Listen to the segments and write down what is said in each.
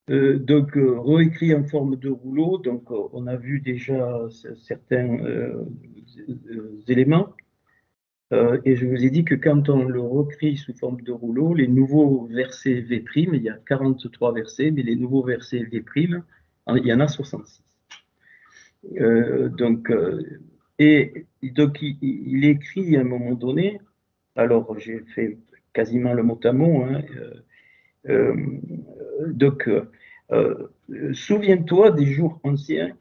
réécrit en forme de rouleau. Donc, on a vu déjà certains éléments. Et je vous ai dit que quand on le réécrit sous forme de rouleau, les nouveaux versets V', il y a 43 versets, mais les nouveaux versets V', il y en a 66. Et donc, il écrit à un moment donné, alors j'ai fait quasiment le mot à mot, hein, donc, souviens-toi des jours anciens,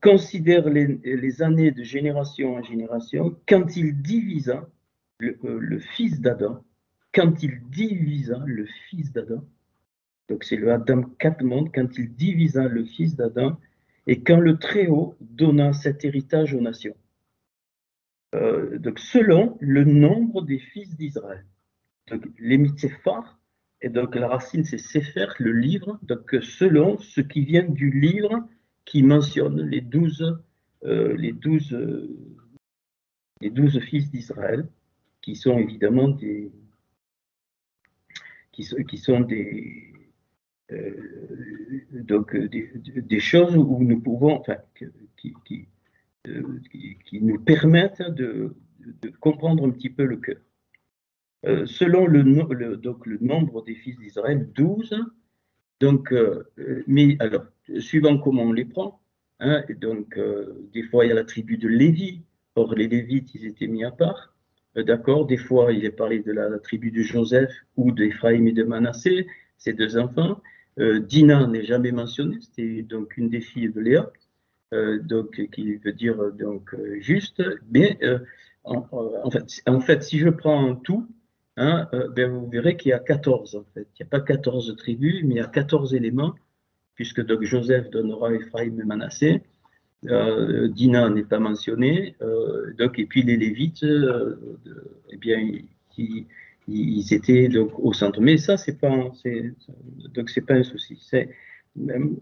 considère les années de génération en génération, quand il divisa le fils d'Adam, quand il divisa le fils d'Adam, donc c'est le Adam 4 mondes, quand il divisa le fils d'Adam, et quand le Très-Haut donna cet héritage aux nations. Donc selon le nombre des fils d'Israël. Donc les mitzéphar, et donc la racine c'est Sefer, le livre, donc selon ce qui vient du livre qui mentionne les 12 fils d'Israël, qui sont évidemment des choses où nous pouvons, enfin, qui nous permettent de comprendre un petit peu le cœur. Selon le nombre des fils d'Israël, 12. Donc, mais alors, suivant comment on les prend, hein, donc, des fois, il y a la tribu de Lévi. Or, les Lévites, ils étaient mis à part. D'accord. Des fois, il est parlé de la tribu de Joseph ou d'Éphraïm et de Manassé, ces deux enfants. Dina n'est jamais mentionné, c'était donc une des filles de Léa, donc, qui veut dire donc juste. Mais en fait, si je prends tout, hein, ben, vous verrez qu'il y a 14 en fait. Il n'y a pas 14 tribus, mais il y a 14 éléments, puisque donc Joseph donnera Ephraïm et Manassé. Dina n'est pas mentionné, donc, et puis les Lévites, eh bien, ils étaient donc au centre. Mais ça, c'est pas un souci.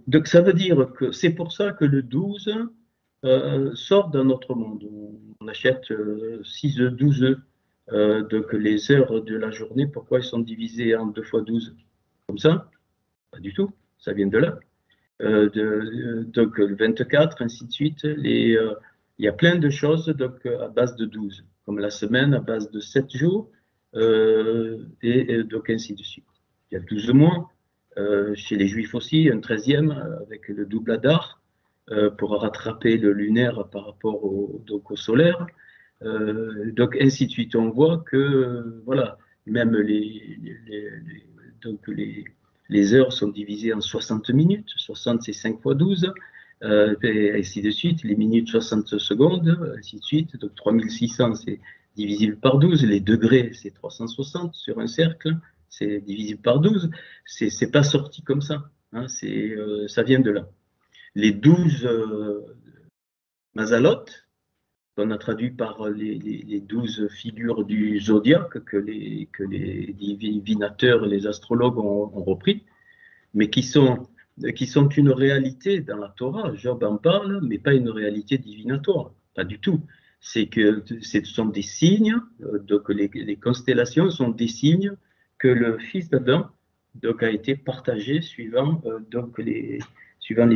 Donc ça veut dire que c'est pour ça que le 12 sort d'un autre monde. On achète 6 œufs, 12 œufs. Donc les heures de la journée, pourquoi elles sont divisées en 2 fois 12 comme ça? Pas du tout, ça vient de là. Donc le 24, ainsi de suite. Il y a plein de choses donc, à base de 12, comme la semaine à base de 7 jours, et donc ainsi de suite. Il y a 12 mois, chez les Juifs aussi, un 13e avec le double Adar, pour rattraper le lunaire par rapport donc au solaire. Donc ainsi de suite. On voit que, voilà, même donc les heures sont divisées en 60 minutes. 60, c'est 5 fois 12, et ainsi de suite. Les minutes, 60 secondes, ainsi de suite. Donc 3600, c'est divisible par 12. Les degrés, c'est 360 sur un cercle, c'est divisible par 12. C'est pas sorti comme ça, hein, ça vient de là. Les 12 mazalot, qu'on a traduit par les 12 figures du zodiaque que les divinateurs et les astrologues ont repris, mais qui sont une réalité dans la Torah. Job en parle, mais pas une réalité divinatoire, pas du tout. C'est que ce sont des signes, donc les constellations sont des signes que le fils d'Adam donc a été partagé suivant les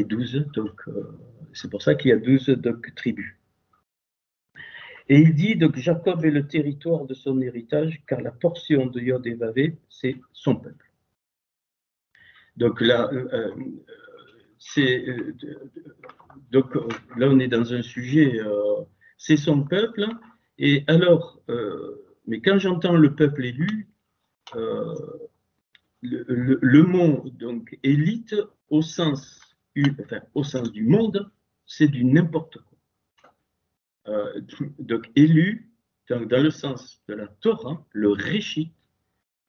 12. Donc c'est pour ça qu'il y a 12 donc, tribus. Et il dit donc Jacob est le territoire de son héritage, car la portion de Yod et Vavé, c'est son peuple. Donc là, là, on est dans un sujet, c'est son peuple. Et alors, mais quand j'entends le peuple élu, le mot donc élite au sens du monde, c'est du n'importe quoi. Donc élu, donc dans le sens de la Torah, le Réchit,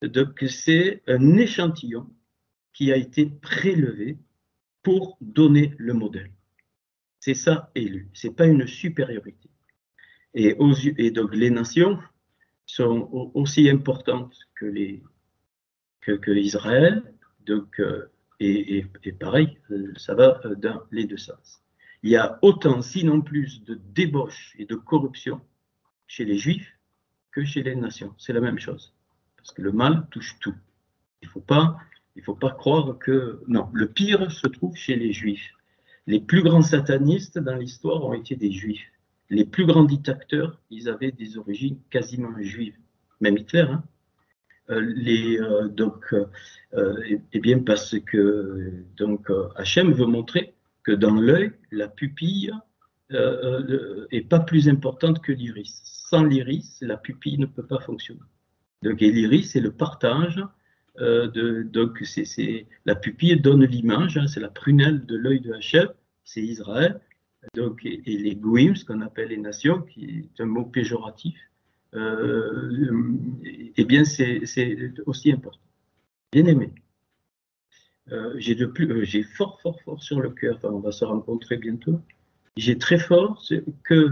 donc c'est un échantillon qui a été prélevé pour donner le modèle. C'est ça élu, c'est pas une supériorité. Et donc les nations sont aussi importantes que Israël, donc et pareil, ça va dans les deux sens. Il y a autant, sinon plus, de débauche et de corruption chez les Juifs que chez les nations. C'est la même chose. Parce que le mal touche tout. Il ne faut pas Il ne faut pas croire que... Non, le pire se trouve chez les Juifs. Les plus grands satanistes dans l'histoire ont été des Juifs. Les plus grands dictateurs, ils avaient des origines quasiment juives. Même Hitler, hein. Eh bien parce que Hachem veut montrer que dans l'œil, la pupille est pas plus importante que l'iris. Sans l'iris, la pupille ne peut pas fonctionner. Donc, et l'iris, c'est le partage. La pupille donne l'image, hein, c'est la prunelle de l'œil de Hachem, c'est Israël. Donc, et les Goïm, ce qu'on appelle les nations, qui est un mot péjoratif, eh bien, c'est aussi important. Bien aimé. J'ai fort sur le cœur, enfin, on va se rencontrer bientôt. J'ai très fort que,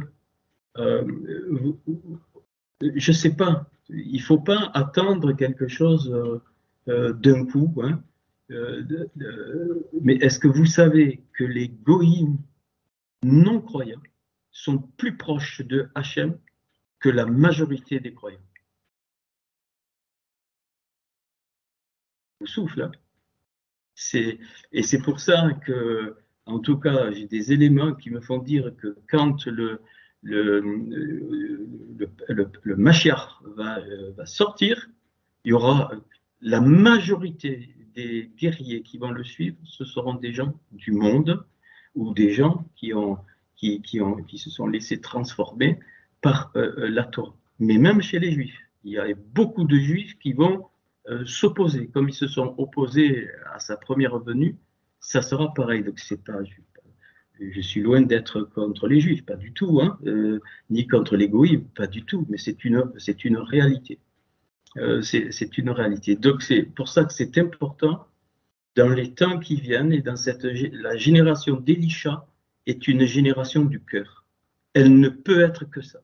je ne sais pas, il ne faut pas attendre quelque chose d'un coup, hein, mais est-ce que vous savez que les goïms non-croyants sont plus proches de Hachem que la majorité des croyants? Je souffle, hein. Et c'est pour ça que, en tout cas, j'ai des éléments qui me font dire que quand le Mashiach va sortir, il y aura la majorité des guerriers qui vont le suivre, ce seront des gens du monde ou des gens qui se sont laissés transformer par la Torah. Mais même chez les Juifs, il y a beaucoup de Juifs qui vont s'opposer, comme ils se sont opposés à sa première venue, ça sera pareil. Donc c'est pas, je suis loin d'être contre les Juifs, pas du tout, hein, ni contre les goïms, pas du tout, mais c'est une réalité. C'est une réalité. Donc c'est pour ça que c'est important dans les temps qui viennent et dans la génération d'Élisha est une génération du cœur. Elle ne peut être que ça.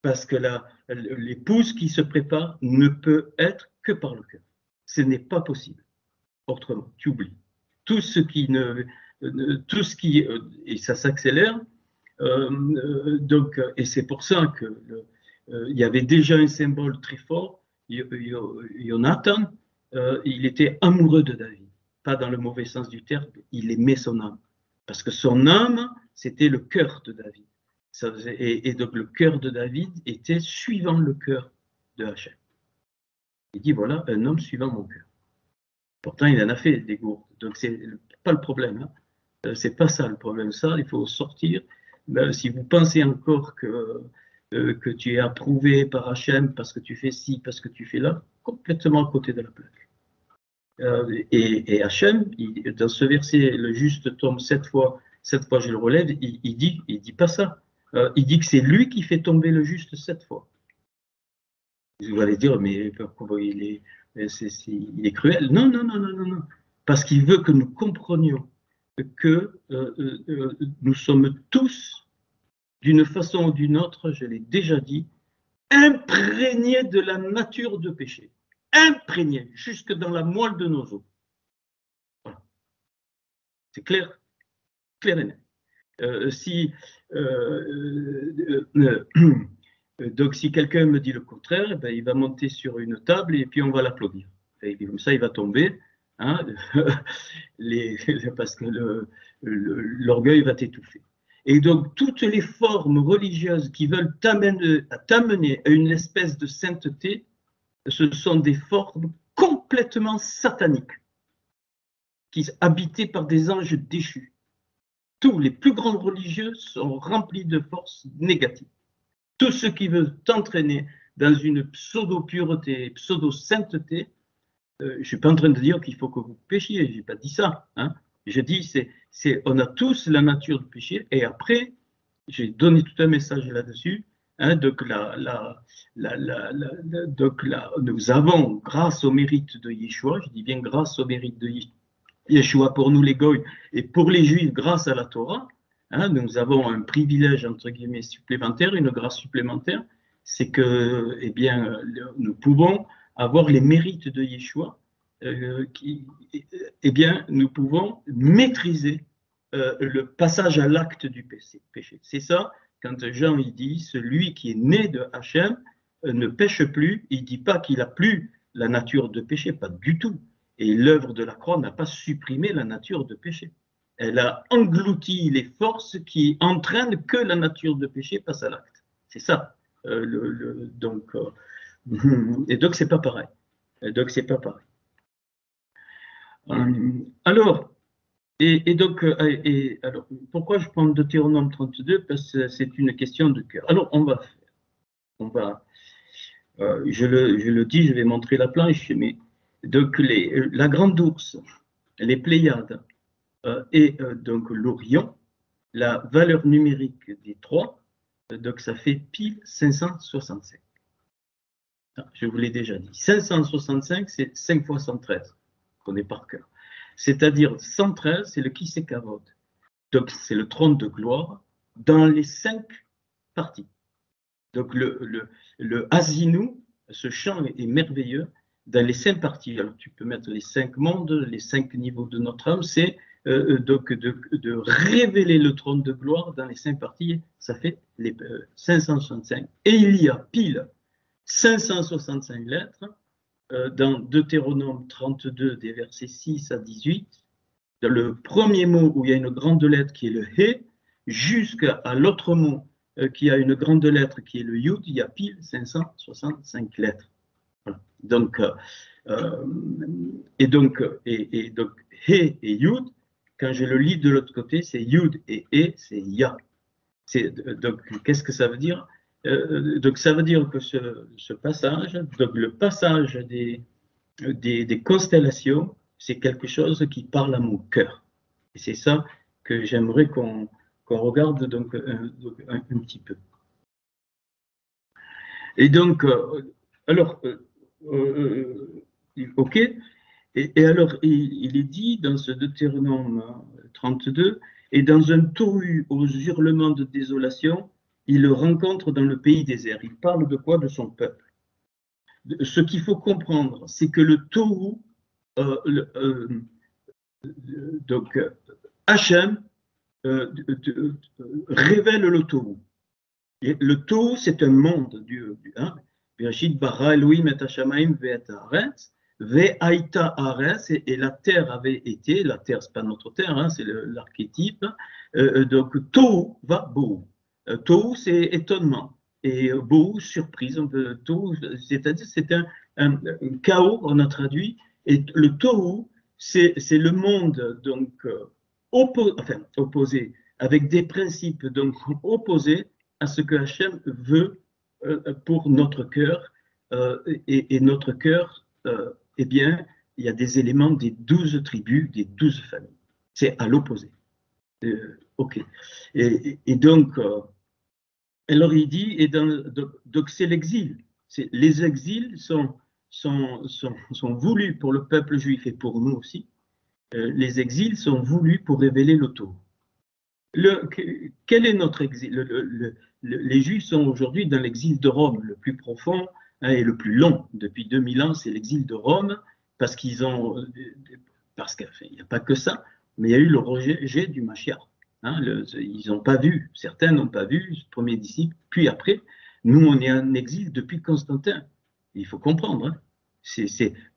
Parce que l'épouse qui se prépare ne peut être que par le cœur. Ce n'est pas possible. Autrement, tu oublies. Tout ce qui, et ça s'accélère. Et c'est pour ça que il y avait déjà un symbole très fort. Jonathan, il était amoureux de David, pas dans le mauvais sens du terme. Il aimait son âme, parce que son âme, c'était le cœur de David. Et donc le cœur de David était suivant le cœur de Hachem. Il dit voilà un homme suivant mon cœur. Pourtant il en a fait des gourdes, donc c'est pas le problème. Hein. C'est pas ça le problème. Ça, il faut sortir. Si vous pensez encore que tu es approuvé par Hachem parce que tu fais ci, parce que tu fais là, complètement à côté de la plaque. Et Hachem, dans ce verset, le juste tombe 7 fois je le relève, il dit pas ça. Il dit que c'est lui qui fait tomber le juste 7 fois. Vous allez dire, mais il est cruel. Non. Parce qu'il veut que nous comprenions que nous sommes tous, d'une façon ou d'une autre, je l'ai déjà dit, imprégnés de la nature de péché. Imprégnés, jusque dans la moelle de nos os. Voilà. C'est clair et net. Donc, si quelqu'un me dit le contraire, ben, il va monter sur une table et puis on va l'applaudir. Et comme ça, il va tomber, hein, parce que l'orgueil va t'étouffer. Et donc, toutes les formes religieuses qui veulent t'amener à une espèce de sainteté, ce sont des formes complètement sataniques, qui sont habitées par des anges déchus. Tous les plus grands religieux sont remplis de forces négatives. Tous ceux qui veulent t'entraîner dans une pseudo-pureté, pseudo-sainteté, je ne suis pas en train de dire qu'il faut que vous péchiez, je n'ai pas dit ça. Hein. Je dis, on a tous la nature du péché, et après, j'ai donné tout un message là-dessus. Hein, nous avons, grâce au mérite de Yeshua, je dis bien grâce au mérite de Yeshua pour nous les Goïs, et pour les Juifs, grâce à la Torah, hein, nous avons un privilège, entre guillemets, supplémentaire, une grâce supplémentaire, c'est que, eh bien, nous pouvons avoir les mérites de Yeshua, eh bien, nous pouvons maîtriser le passage à l'acte du péché. C'est ça, quand Jean il dit, celui qui est né de Hachem ne pêche plus, il ne dit pas qu'il a plus la nature de péché, pas du tout. Et l'œuvre de la croix n'a pas supprimé la nature de péché. Elle a englouti les forces qui entraînent que la nature de péché passe à l'acte. C'est ça. Et donc, c'est pas pareil. Donc, c'est pas pareil. Alors, alors, pourquoi je prends Deutéronome 32? Parce que c'est une question de cœur. Alors, je le dis, je vais montrer la planche, mais donc la grande ours, les Pléiades donc l'Orion, la valeur numérique des trois, donc ça fait pile 565. Je vous l'ai déjà dit. 565, c'est 5 fois 113, qu'on est par cœur. C'est-à-dire 113, c'est le Kisekavod. Donc c'est le trône de gloire dans les 5 parties. Donc le Asinu, ce chant est merveilleux dans les 5 parties. Alors tu peux mettre les 5 mondes, les 5 niveaux de notre âme, c'est donc de révéler le trône de gloire dans les 5 parties, ça fait les 565. Et il y a pile 565 lettres dans Deutéronome 32, des versets 6 à 18. Dans le premier mot où il y a une grande lettre qui est le He, jusqu'à l'autre mot qui a une grande lettre qui est le Yud, il y a pile 565 lettres. Voilà. Donc, He et Yud, quand je le lis de l'autre côté, c'est Yud et E, c'est Ya. Donc, qu'est-ce que ça veut dire? Donc, ça veut dire que ce passage, donc le passage des constellations, c'est quelque chose qui parle à mon cœur. Et c'est ça que j'aimerais qu'on regarde donc un petit peu. Et donc, alors, ok. Et alors, il est dit dans ce Deutéronome 32, et dans un tohu aux hurlements de désolation, il le rencontre dans le pays désert. Il parle de quoi? De son peuple. Ce qu'il faut comprendre, c'est que le tohu, donc Hachem, révèle le tohu. Et le tohu, c'est un monde. Bereshit bara Elohim et Hashamayim ve'et haaretz. Ve'aita haaretz, et la terre avait été, la terre, c'est pas notre terre, hein, c'est l'archétype. Donc, tohu va bohu. Tohu, c'est étonnement. Et bohu, surprise. Tohu, c'est-à-dire, c'est un chaos, on a traduit. Et le tohu, c'est le monde donc opposé, avec des principes donc opposés à ce que Hachem veut pour notre cœur. Et notre cœur, eh bien, il y a des éléments des 12 tribus, des 12 familles. C'est à l'opposé. Ok. Et donc, alors il dit, donc c'est l'exil. Les exils sont voulus pour le peuple juif et pour nous aussi. Les exils sont voulus pour révéler le Tohu. Quel est notre exil? Les Juifs sont aujourd'hui dans l'exil de Rome, le plus profond et le plus long. Depuis 2000 ans, c'est l'exil de Rome, parce qu'il n'y a pas que ça, mais il y a eu le rejet du Mashiach. Ils n'ont pas vu, certains n'ont pas vu, le premier disciple, puis après, nous on est en exil depuis Constantin. Il faut comprendre.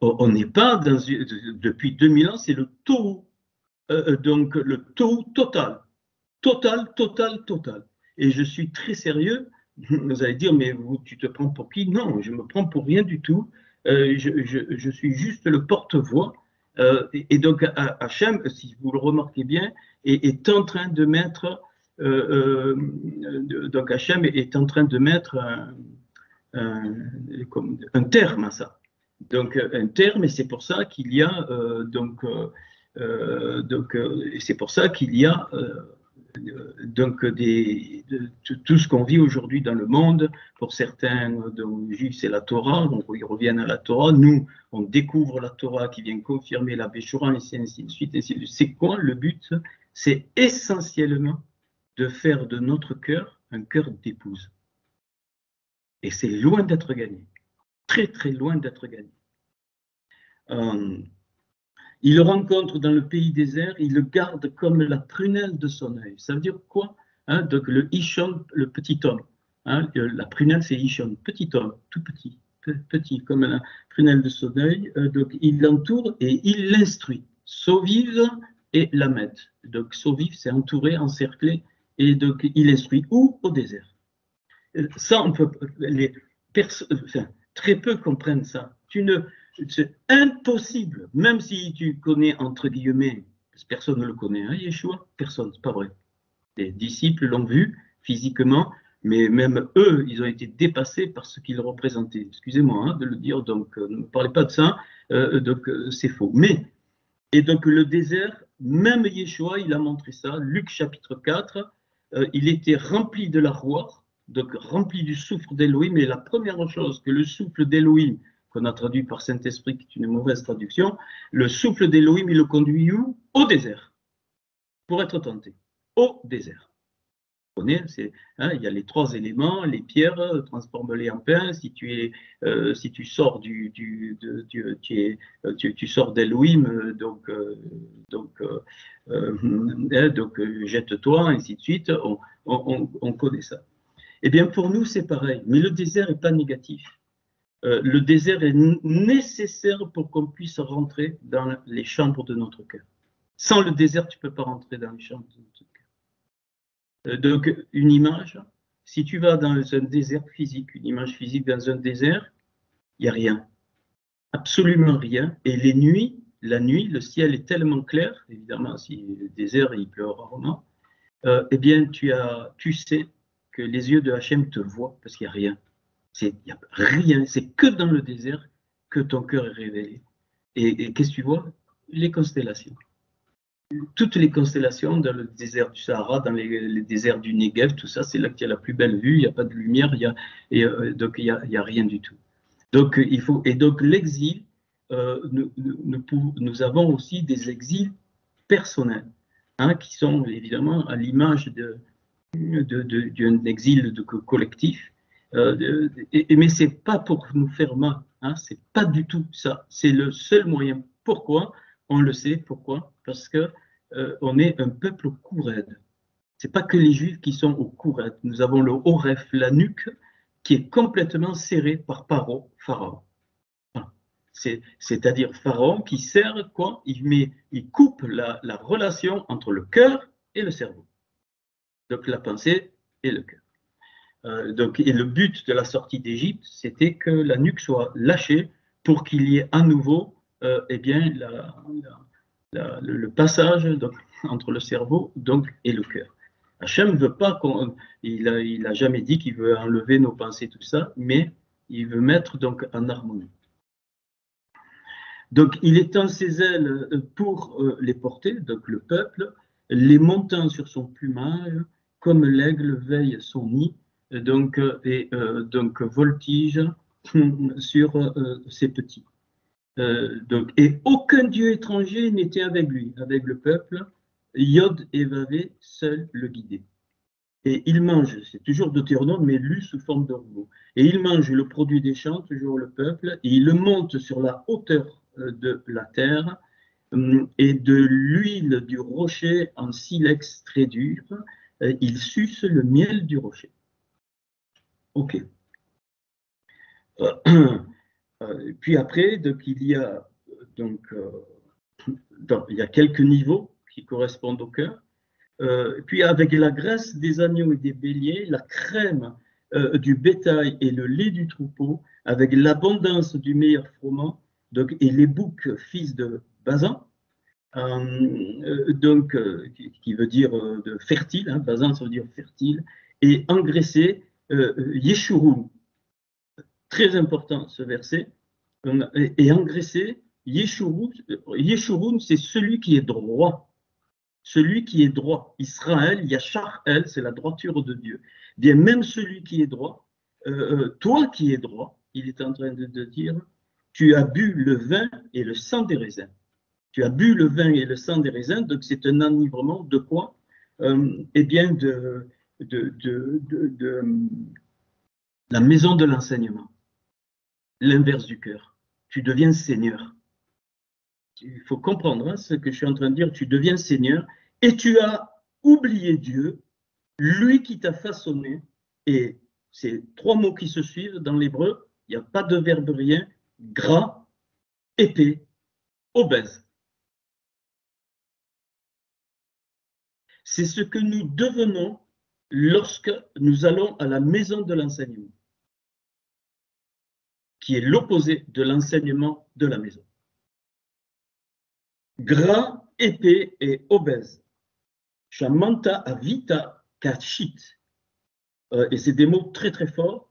On n'est pas depuis 2000 ans, c'est le Tohu. Donc le Tohu total. Total. Et je suis très sérieux. Vous allez dire, mais tu te prends pour qui? Non, je me prends pour rien du tout. Je suis juste le porte-voix. Et donc, Hachem, si vous le remarquez bien, est en train de mettre. Donc, Hachem est en train de mettre un terme à ça. Donc, un terme, et c'est pour ça qu'il y a. C'est pour ça qu'il y a. Donc tout ce qu'on vit aujourd'hui dans le monde, pour certains juifs c'est la Torah, donc ils reviennent à la Torah, nous on découvre la Torah qui vient confirmer la Béchoura, et ainsi de suite. C'est quoi le but? C'est essentiellement de faire de notre cœur un cœur d'épouse. Et c'est loin d'être gagné, très très loin d'être gagné. Il le rencontre dans le pays désert, il le garde comme la prunelle de son œil. Ça veut dire quoi? Donc le Ishon, le petit homme. La prunelle, c'est Ishon, petit homme, tout petit, petit, comme la prunelle de son œil. Donc, il l'entoure et il l'instruit. Soviv et Lamed. Donc, Soviv, c'est entouré, encerclé, et donc il instruit. Où? Au désert. Ça, on peut, très peu comprennent ça. C'est impossible, même si tu connais, entre guillemets, personne ne le connaît, hein, Yeshua, personne, c'est pas vrai. Les disciples l'ont vu physiquement, mais même eux, ils ont été dépassés par ce qu'ils représentaient. Excusez-moi hein, de le dire, donc ne me parlez pas de ça, donc c'est faux. Et donc le désert, même Yeshua, il a montré ça, Luc chapitre 4, il était rempli de la roire, donc rempli du souffle d'Élohim, et la première chose que le souffle d'Élohim, qu'on a traduit par Saint-Esprit, qui est une mauvaise traduction, le souffle d'Élohim, il le conduit où? Au désert, pour être tenté, au désert. Hein, il y a les trois éléments, les pierres, transforme-les en pain. Si tu sors tu sors d'Elohim, donc jette-toi, ainsi de suite. On connaît ça. Eh bien, pour nous, c'est pareil. Mais le désert n'est pas négatif. Le désert est nécessaire pour qu'on puisse rentrer dans les chambres de notre cœur. Sans le désert, tu ne peux pas rentrer dans les chambres de notre cœur. Donc, une image, si tu vas dans un désert physique, une image physique dans un désert, il n'y a rien, absolument rien. Et les nuits, la nuit, le ciel est tellement clair, évidemment, si le désert, il pleut rarement, eh bien, tu sais que les yeux de Hachem te voient parce qu'il n'y a rien. Il n'y a rien, c'est que dans le désert que ton cœur est révélé. Et qu'est-ce que tu vois? Les constellations. Toutes les constellations dans le désert du Sahara, dans les déserts du Negev, tout ça, c'est là qu'il y a la plus belle vue, il n'y a pas de lumière, donc il n'y a rien du tout. Donc, donc l'exil, nous avons aussi des exils personnels, hein, qui sont évidemment à l'image d'un exil collectif, mais ce n'est pas pour nous faire mal, hein, ce n'est pas du tout ça, c'est le seul moyen. Pourquoi? On le sait, pourquoi? Parce que on est un peuple Koured. Ce n'est pas que les Juifs qui sont au Koured. Nous avons le Horef, la nuque, qui est complètement serrée par Pharaon. C'est-à-dire Pharaon qui sert quoi? Il coupe la relation entre le cœur et le cerveau. Donc la pensée et le cœur. Et le but de la sortie d'Égypte, c'était que la nuque soit lâchée pour qu'il y ait à nouveau eh bien, le passage donc, entre le cerveau donc, et le cœur. Hachem ne veut pas il n'a jamais dit qu'il veut enlever nos pensées, tout ça, mais il veut mettre donc en harmonie. Donc il étend ses ailes pour les porter, donc le peuple, les montant sur son plumage, comme l'aigle veille son nid, donc voltige sur ses petits. Et aucun dieu étranger n'était avec lui, avec le peuple. Yod et Vavé seul le guidaient. Et il mange, c'est toujours Deutéronome, mais lu sous forme de robot. Et il mange le produit des champs, toujours le peuple, et il le monte sur la hauteur de la terre, et de l'huile du rocher en silex très dur, il suce le miel du rocher. Ok. Puis après, donc, il y a quelques niveaux qui correspondent au cœur. Puis avec la graisse des agneaux et des béliers, la crème du bétail et le lait du troupeau, avec l'abondance du meilleur froment, donc, et les boucs fils de Bazan, qui veut dire de fertile, hein, Bazan ça veut dire fertile, et engraissé, Yeshurun. Très important ce verset, et engraissé, Yeshurun, c'est celui qui est droit. Celui qui est droit, Israël, Yachar-El, c'est la droiture de Dieu. Bien, même celui qui est droit, toi qui es droit, il est en train de dire, tu as bu le vin et le sang des raisins. Tu as bu le vin et le sang des raisins, donc c'est un enivrement de quoi? Eh bien, de la maison de l'enseignement, l'inverse du cœur. Tu deviens Seigneur. Il faut comprendre hein, ce que je suis en train de dire. Tu deviens Seigneur et tu as oublié Dieu, lui qui t'a façonné. Et c'est trois mots qui se suivent dans l'hébreu, Il n'y a pas de verbe rien. Gras, épais, obèse. C'est ce que nous devenons lorsque nous allons à la maison de l'enseignement, qui est l'opposé de l'enseignement de la maison. Gras, épais et obèse. Shamanta avita kachit. Et c'est des mots très très forts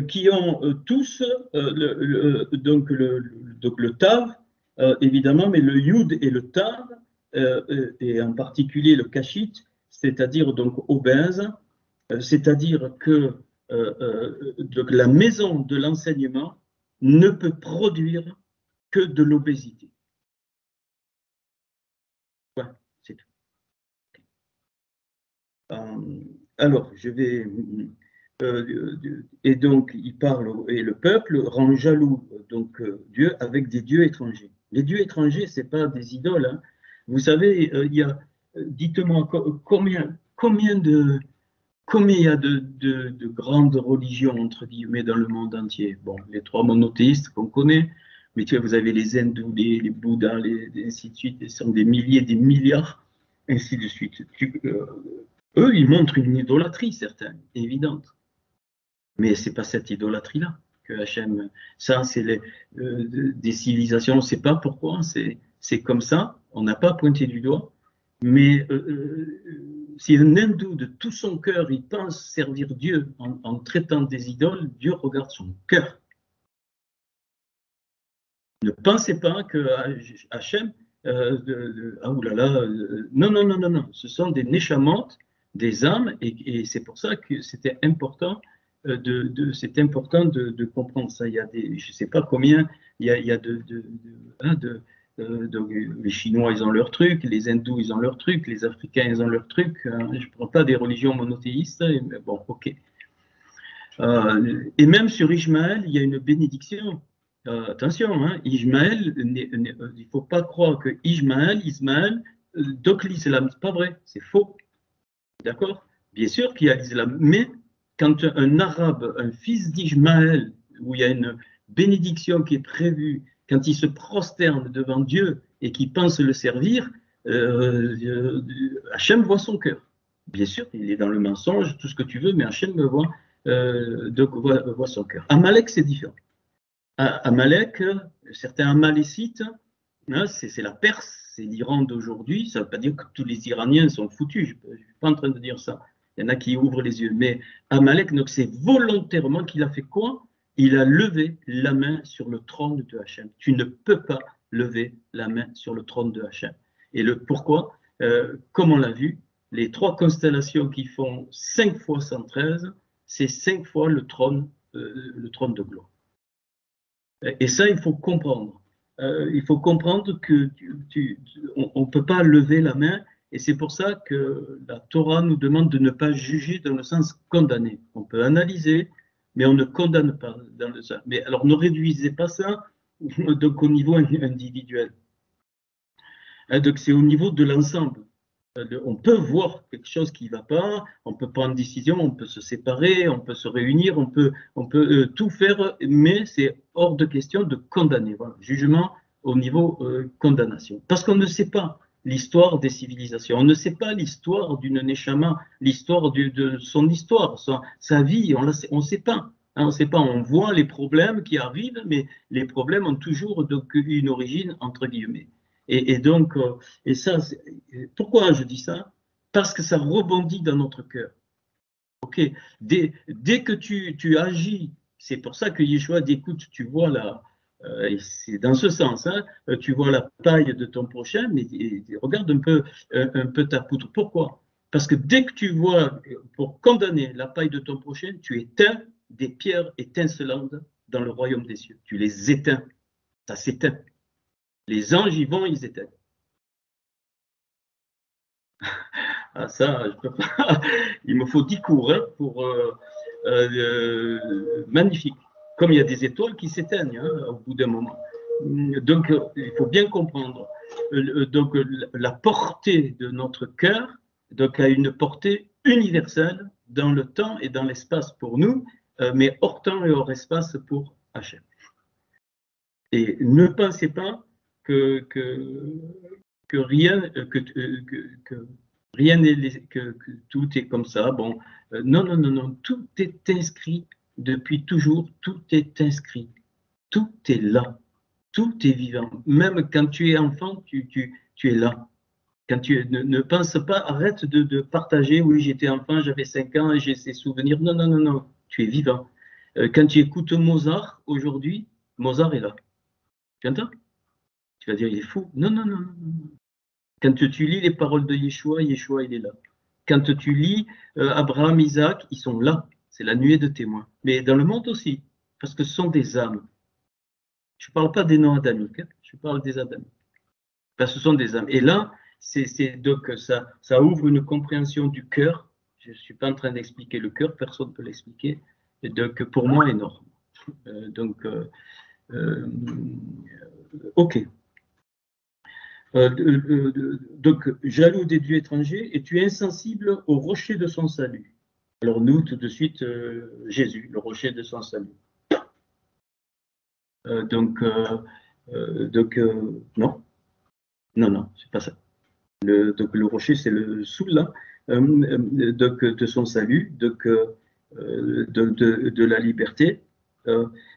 qui ont tous donc le tav, évidemment, mais le yud et le tav, et en particulier le kachit, c'est-à-dire donc obèse, c'est-à-dire que donc la maison de l'enseignement ne peut produire que de l'obésité. Voilà, c'est tout. Alors, je vais. Et donc, il parle, et le peuple rend jaloux donc Dieu avec des dieux étrangers. Les dieux étrangers, c'est pas des idoles. Hein. Vous savez, il y a, dites-moi combien il y a de grandes religions entre guillemets dans le monde entier. Bon, les trois monothéistes qu'on connaît, mais tu vois, vous avez les hindous, les bouddhas, ainsi de suite. Ce sont des milliers, des milliards, ainsi de suite. Eux, ils montrent une idolâtrie certaine, évidente. Mais ce n'est pas cette idolâtrie-là que Hachem. Ça, c'est des civilisations, on ne sait pas pourquoi, c'est comme ça, on n'a pas pointé du doigt. Mais si un hindou de tout son cœur, il pense servir Dieu en traitant des idoles, Dieu regarde son cœur. Ne pensez pas que Hachem, non, ce sont des neshamot, des âmes, et c'est pour ça que c'était important de comprendre ça. Il y a je ne sais pas combien, il y a les Chinois, ils ont leur truc, les Hindous, ils ont leur truc, les Africains, ils ont leur truc. Je ne prends pas des religions monothéistes, mais bon, ok. Et même sur Ishmaël, il y a une bénédiction. Attention, hein, Ishmaël, il ne faut pas croire que Ismaël, donc l'islam, c'est pas vrai, c'est faux. D'accord? Bien sûr qu'il y a l'islam, mais quand un arabe, un fils d'Ishmaël, où il y a une bénédiction qui est prévue, quand il se prosterne devant Dieu et qu'il pense le servir, Hachem voit son cœur. Bien sûr, il est dans le mensonge, tout ce que tu veux, mais Hachem voit son cœur. Amalek, c'est différent. Amalek, certains Amalécites, hein, c'est la Perse, c'est l'Iran d'aujourd'hui. Ça ne veut pas dire que tous les Iraniens sont foutus, je ne suis pas en train de dire ça. Il y en a qui ouvrent les yeux. Mais Amalek, c'est volontairement qu'il a fait quoi? Il a levé la main sur le trône de Hachem. Tu ne peux pas lever la main sur le trône de Hachem. Et pourquoi? Comme on l'a vu, les trois constellations qui font 5 fois 113, c'est 5 fois le trône de gloire. Et ça, il faut comprendre. Il faut comprendre que on ne peut pas lever la main, et c'est pour ça que la Torah nous demande de ne pas juger dans le sens condamner. On peut analyser, mais on ne condamne pas dans le sens. Mais alors, ne réduisez pas ça donc, au niveau individuel. Donc, c'est au niveau de l'ensemble. On peut voir quelque chose qui ne va pas, on peut prendre une décision, on peut se séparer, on peut se réunir, on peut tout faire, mais c'est hors de question de condamner. Voilà, jugement au niveau condamnation. Parce qu'on ne sait pas l'histoire des civilisations, on ne sait pas l'histoire d'une Neshama, l'histoire de son histoire, sa vie, on ne sait pas. Hein, on ne sait pas, on voit les problèmes qui arrivent, mais les problèmes ont toujours donc, une origine entre guillemets. Et donc, et ça, pourquoi je dis ça? Parce que ça rebondit dans notre cœur. Ok, dès que tu agis, c'est pour ça que Yeshua dit, écoute, tu vois là, c'est dans ce sens, hein, tu vois la paille de ton prochain, mais regarde un peu ta poutre. Pourquoi? Parce que dès que tu vois, pour condamner la paille de ton prochain, tu éteins des pierres étincelantes dans le royaume des cieux. Tu les éteins, ça s'éteint. Les anges y vont, ils éteignent. Ah, ça, je peux pas. Il me faut 10 cours hein, pour magnifique. Comme il y a des étoiles qui s'éteignent hein, au bout d'un moment. Donc, il faut bien comprendre. Donc, la portée de notre cœur donc, a une portée universelle dans le temps et dans l'espace pour nous. mais hors temps et hors espace pour Hachem. Et ne pensez pas que rien, rien n'est, que tout est comme ça. Bon, non, non, non, non, tout est inscrit depuis toujours, tout est inscrit, tout est là, tout est vivant. Même quand tu es enfant, tu es là. Quand ne pense pas, arrête de partager, oui, j'étais enfant, j'avais 5 ans et j'ai ces souvenirs. Non, non, non, non, tu es vivant. Quand tu écoutes Mozart aujourd'hui, Mozart est là. Tu entends? Tu vas dire, il est fou. Non, non, non, non, non. Quand tu lis les paroles de Yeshua, Yeshua, il est là. Quand tu lis Abraham, Isaac, ils sont là. C'est la nuée de témoins. Mais dans le monde aussi, parce que ce sont des âmes. Je ne parle pas des non-adamiques, hein, je parle des adamiques. Parce que ce sont des âmes. Et là, donc ça ouvre une compréhension du cœur. Je ne suis pas en train d'expliquer le cœur, personne ne peut l'expliquer. Donc pour moi, énorme. Ok. Donc, jaloux des dieux étrangers, et tu es insensible au rocher de son salut. Alors nous, tout de suite, Jésus, le rocher de son salut. Non, non, non, c'est pas ça. Donc le rocher, c'est le soula de son salut, de la liberté.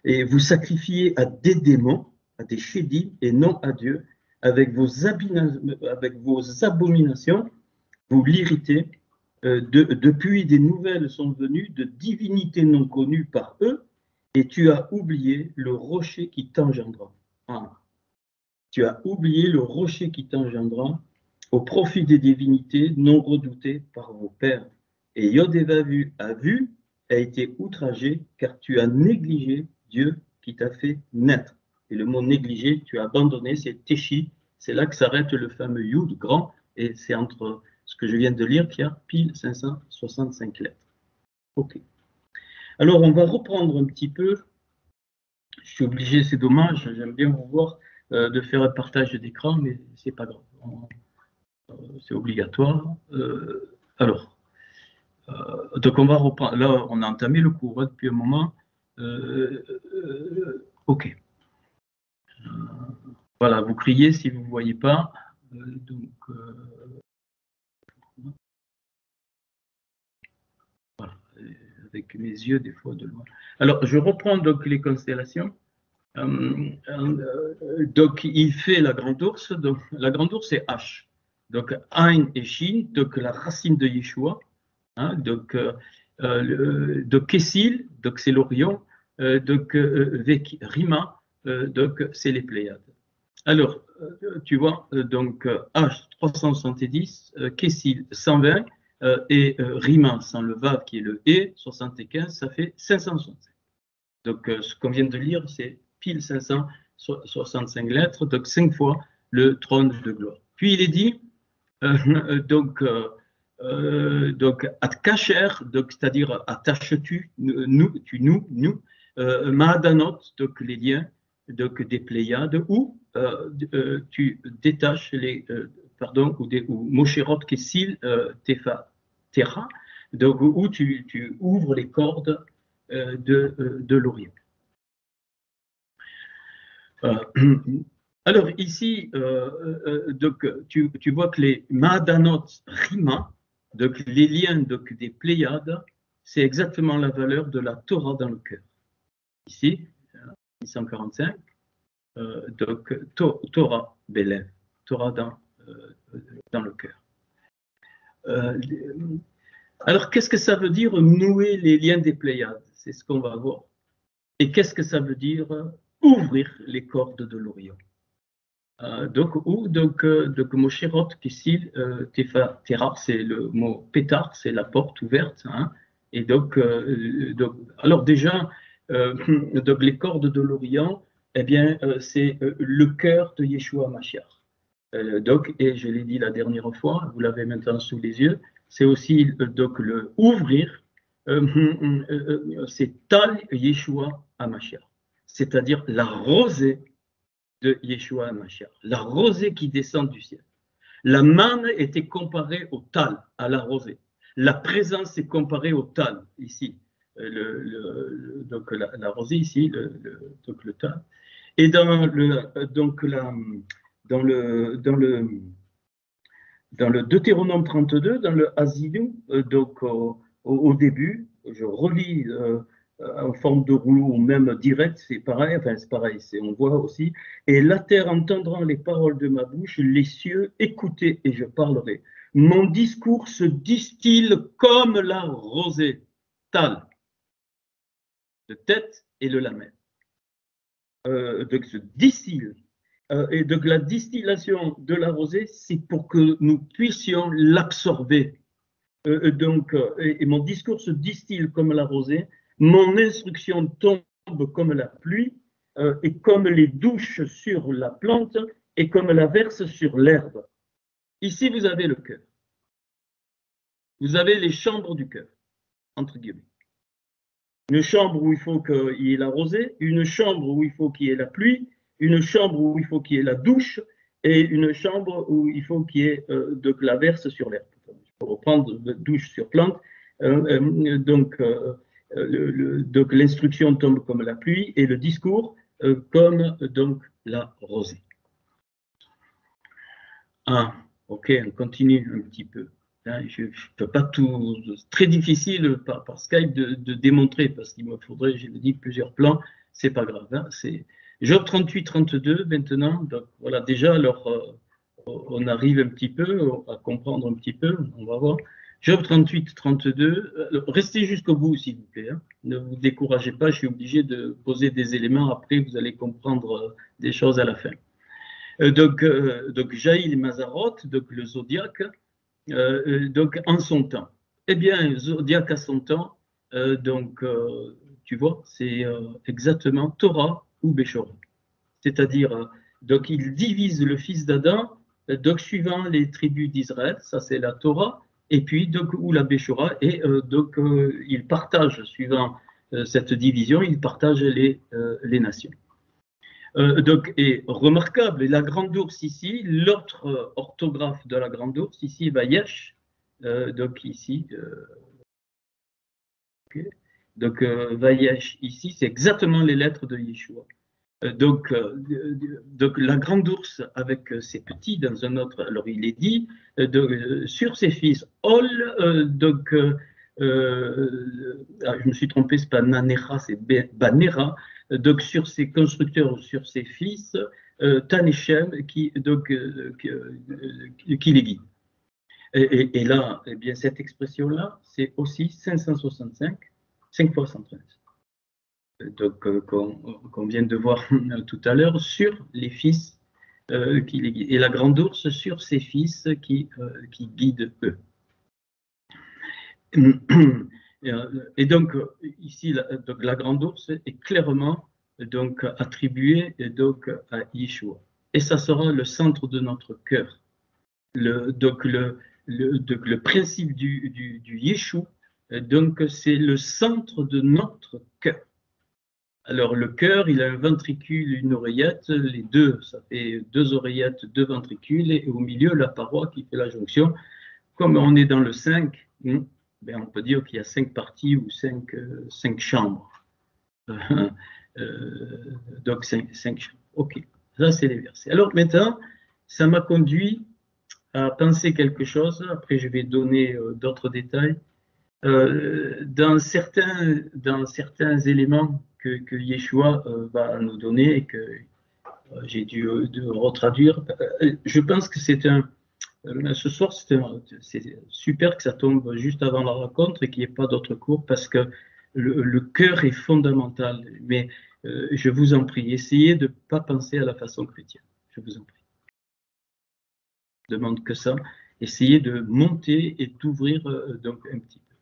Et vous sacrifiez à des démons, à des chédim, et non à Dieu, avec vos abominations, vous l'irritez. Depuis, des nouvelles sont venues de divinités non connues par eux, et tu as oublié le rocher qui t'engendra. Ah. Tu as oublié le rocher qui t'engendra au profit des divinités non redoutées par vos pères. Et Yod-Heva a été outragé, car tu as négligé Dieu qui t'a fait naître. Et le mot négligé, tu as abandonné, c'est Téchi. C'est là que s'arrête le fameux Yud grand, et c'est entre ce que je viens de lire, Pierre, pile 565 lettres. Ok. Alors, on va reprendre un petit peu. Je suis obligé, c'est dommage, j'aime bien vous voir, de faire un partage d'écran, mais c'est pas grave. C'est obligatoire. Donc on va reprendre. Là, on a entamé le cours hein, depuis un moment. Ok. Voilà, vous criez si vous ne voyez pas. Voilà, avec mes yeux des fois de loin. Alors, je reprends donc les constellations. Donc, il fait la grande ours. Donc, la grande ours, c'est H. Donc, Ain et Shin, donc la racine de Yeshua. Hein, donc Kessil, donc c'est l'Orion, donc Rima, donc c'est les Pléiades. Alors, tu vois, donc H 370, Kessil 120 et Rima sans le Vav qui est le E 75, ça fait 565. Donc ce qu'on vient de lire, c'est pile 565 lettres, donc 5 fois le trône de gloire. Puis il est dit, donc Atkacher, donc c'est-à-dire attaches-tu, nous, Mahadanot, donc les liens, donc des Pléiades, ou tu détaches les, ou Mosherot Kessil Tefa Terra, donc où tu ouvres les cordes de l'Orient. Alors ici, donc, tu vois que les Mahadanot Rima, donc les liens donc, des Pléiades, c'est exactement la valeur de la Torah dans le cœur. Ici, 645, donc Torah Belev, Torah dans le cœur. Alors qu'est-ce que ça veut dire nouer les liens des Pléiades? C'est ce qu'on va voir. Et qu'est-ce que ça veut dire ouvrir les cordes de l'Orient? Donc Mosherot Kessil Tefa Terra, c'est le mot pétard, c'est la porte ouverte. Hein, et donc, alors déjà, donc les cordes de l'Orient, eh bien, c'est le cœur de Yeshua Mashiach. Donc, et je l'ai dit la dernière fois, vous l'avez maintenant sous les yeux, c'est aussi donc le ouvrir, c'est Tal Yeshua Mashiach, c'est-à-dire la rosée de Yeshua HaMashiach, la rosée qui descend du ciel. La manne était comparée au tal, à la rosée. La présence est comparée au tal, ici. donc la rosée ici, donc le tas. Et dans le Deutéronome 32, dans le Hasidou, donc au début, je relis en forme de rouleau ou même direct, c'est pareil, enfin c'est pareil, on voit aussi. Et la terre entendra les paroles de ma bouche, les cieux écoutez et je parlerai. Mon discours se distille comme la rosée, tal, de tête et le lamelle. Donc se distille. Et donc la distillation de la rosée, c'est pour que nous puissions l'absorber. Et mon discours se distille comme la rosée, mon instruction tombe comme la pluie, et comme les douches sur la plante, et comme la verse sur l'herbe. Ici, vous avez le cœur. Vous avez les chambres du cœur, entre guillemets. Une chambre où il faut qu'il y ait la rosée, une chambre où il faut qu'il y ait la pluie, une chambre où il faut qu'il y ait la douche, et une chambre où il faut qu'il y ait de la verse sur l'herbe. Pour reprendre douche sur plante, donc l'instruction tombe comme la pluie et le discours comme donc la rosée. Ah, ok, on continue un petit peu. Hein, je ne peux pas tout. C'est très difficile par Skype de démontrer parce qu'il me faudrait, je l'ai dit, plusieurs plans. C'est pas grave. Hein, c'est Job 38-32 maintenant. Donc voilà, déjà, alors on arrive un petit peu à comprendre un petit peu. On va voir. Job 38-32. Restez jusqu'au bout, s'il vous plaît. Hein. Ne vous découragez pas. Je suis obligé de poser des éléments. Après, vous allez comprendre des choses à la fin. Donc Jaïl et Mazzaroth, donc le zodiaque, donc en son temps. Eh bien, zodiaque à son temps, tu vois, c'est exactement Torah ou Béchora. C'est-à-dire, donc il divise le fils d'Adam, donc suivant les tribus d'Israël, ça c'est la Torah, et puis donc ou la Béchora, et donc il partage, suivant cette division, il partage les nations. Donc, est remarquable. Et la grande ours ici, l'autre orthographe de la grande ours ici, Vayesh. Donc ici, okay. Donc Vayesh ici, c'est exactement les lettres de Yeshua. Donc la grande ours avec ses petits dans un autre. Alors il est dit sur ses fils. Ol, je me suis trompé, c'est pas Nanera, c'est Banera. Donc sur ses constructeurs ou sur ses fils, Taneshem qui les guide. Et là, eh bien, cette expression-là, c'est aussi 565, 5 fois 113. Donc, qu'on vient de voir tout à l'heure, sur les fils qui les guident. Et la grande ours sur ses fils qui guident eux. Et donc, ici, la grande ours est clairement donc, attribuée donc, à Yeshua. Et ça sera le centre de notre cœur. Donc, le principe du Yeshua, donc, c'est le centre de notre cœur. Alors, le cœur, il a un ventricule, une oreillette, les deux, ça fait 2 oreillettes, 2 ventricules, et au milieu, la paroi qui fait la jonction. Comme on est dans le 5, ben on peut dire qu'il y a 5 parties ou 5 chambres. Donc 5 chambres. Ok, ça c'est les versets. Alors maintenant, ça m'a conduit à penser quelque chose. Après, je vais donner d'autres détails. Dans certains éléments que Yeshua va nous donner et que j'ai dû retraduire, je pense que c'est ce soir, c'est super que ça tombe juste avant la rencontre et qu'il n'y ait pas d'autres cours parce que le cœur est fondamental. Mais je vous en prie, essayez de ne pas penser à la façon chrétienne. Je vous en prie. Je ne demande que ça. Essayez de monter et d'ouvrir donc un petit peu.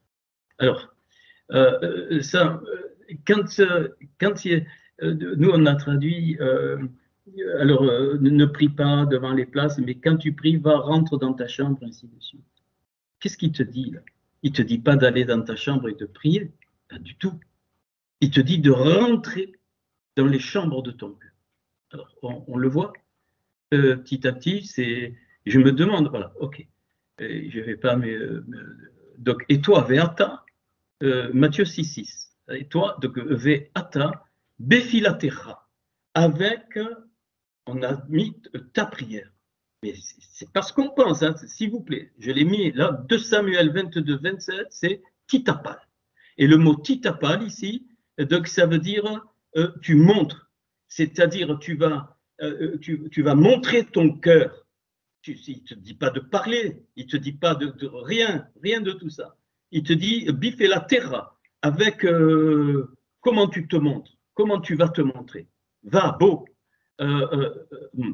Alors, nous on a traduit. Alors, ne prie pas devant les places, mais quand tu pries, rentre dans ta chambre, ainsi de suite. Qu'est-ce qu'il te dit là? Il ne te dit pas d'aller dans ta chambre et de prier, pas du tout. Il te dit de rentrer dans les chambres de ton cœur. Alors, on le voit petit à petit, je me demande, voilà, ok, je ne vais pas, donc, et toi, Véata, Matthieu 6,6. et toi, donc ve'ata befilatecha, avec, on a mis ta prière. Mais c'est pas ce qu'on pense, hein, s'il vous plaît. Je l'ai mis là, 2 Samuel 22, 27, c'est titapal. Et le mot titapal ici, donc ça veut dire tu montres, c'est-à-dire tu vas montrer ton cœur. Il ne te dit pas de parler, il ne te dit pas de rien de tout ça. Il te dit bif et la terra, avec comment tu te montres, comment tu vas te montrer. Va, beau,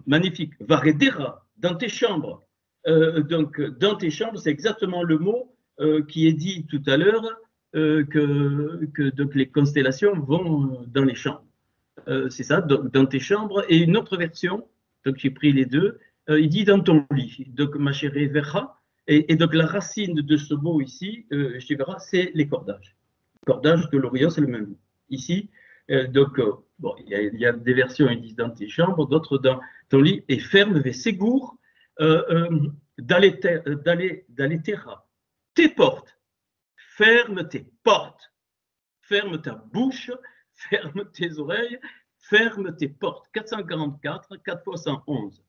magnifique, va redera, dans tes chambres. Donc, dans tes chambres, c'est exactement le mot qui est dit tout à l'heure, que donc les constellations vont dans les chambres. C'est ça, donc, dans tes chambres. Et une autre version, donc j'ai pris les deux, il dit dans ton lit. Donc, ma chérie verra. Et donc, la racine de ce mot ici, je verra, c'est les cordages. Cordage de l'Orient, c'est le même mot. Ici, donc, bon, il y a des versions, ils disent dans tes chambres, d'autres dans ton lit, et ferme tes ségours d'aller terra. Tes portes, ferme tes portes, ferme ta bouche, ferme tes oreilles, ferme tes portes. 444, 4 fois 111.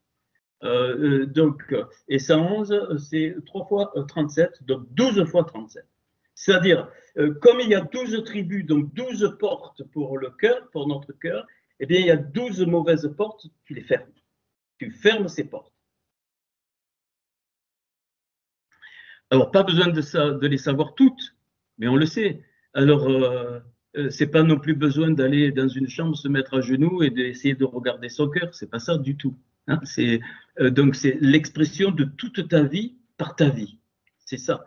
Donc, et 111, c'est 3 fois 37, donc 12 fois 37. C'est-à-dire, comme il y a 12 tribus, donc 12 portes pour le cœur, pour notre cœur, eh bien, il y a 12 mauvaises portes, tu les fermes. Tu fermes ces portes. Alors, pas besoin de les savoir toutes, mais on le sait. Alors, c'est pas non plus besoin d'aller dans une chambre, se mettre à genoux et d'essayer de regarder son cœur. C'est pas ça du tout. Hein, donc, c'est l'expression de toute ta vie par ta vie. C'est ça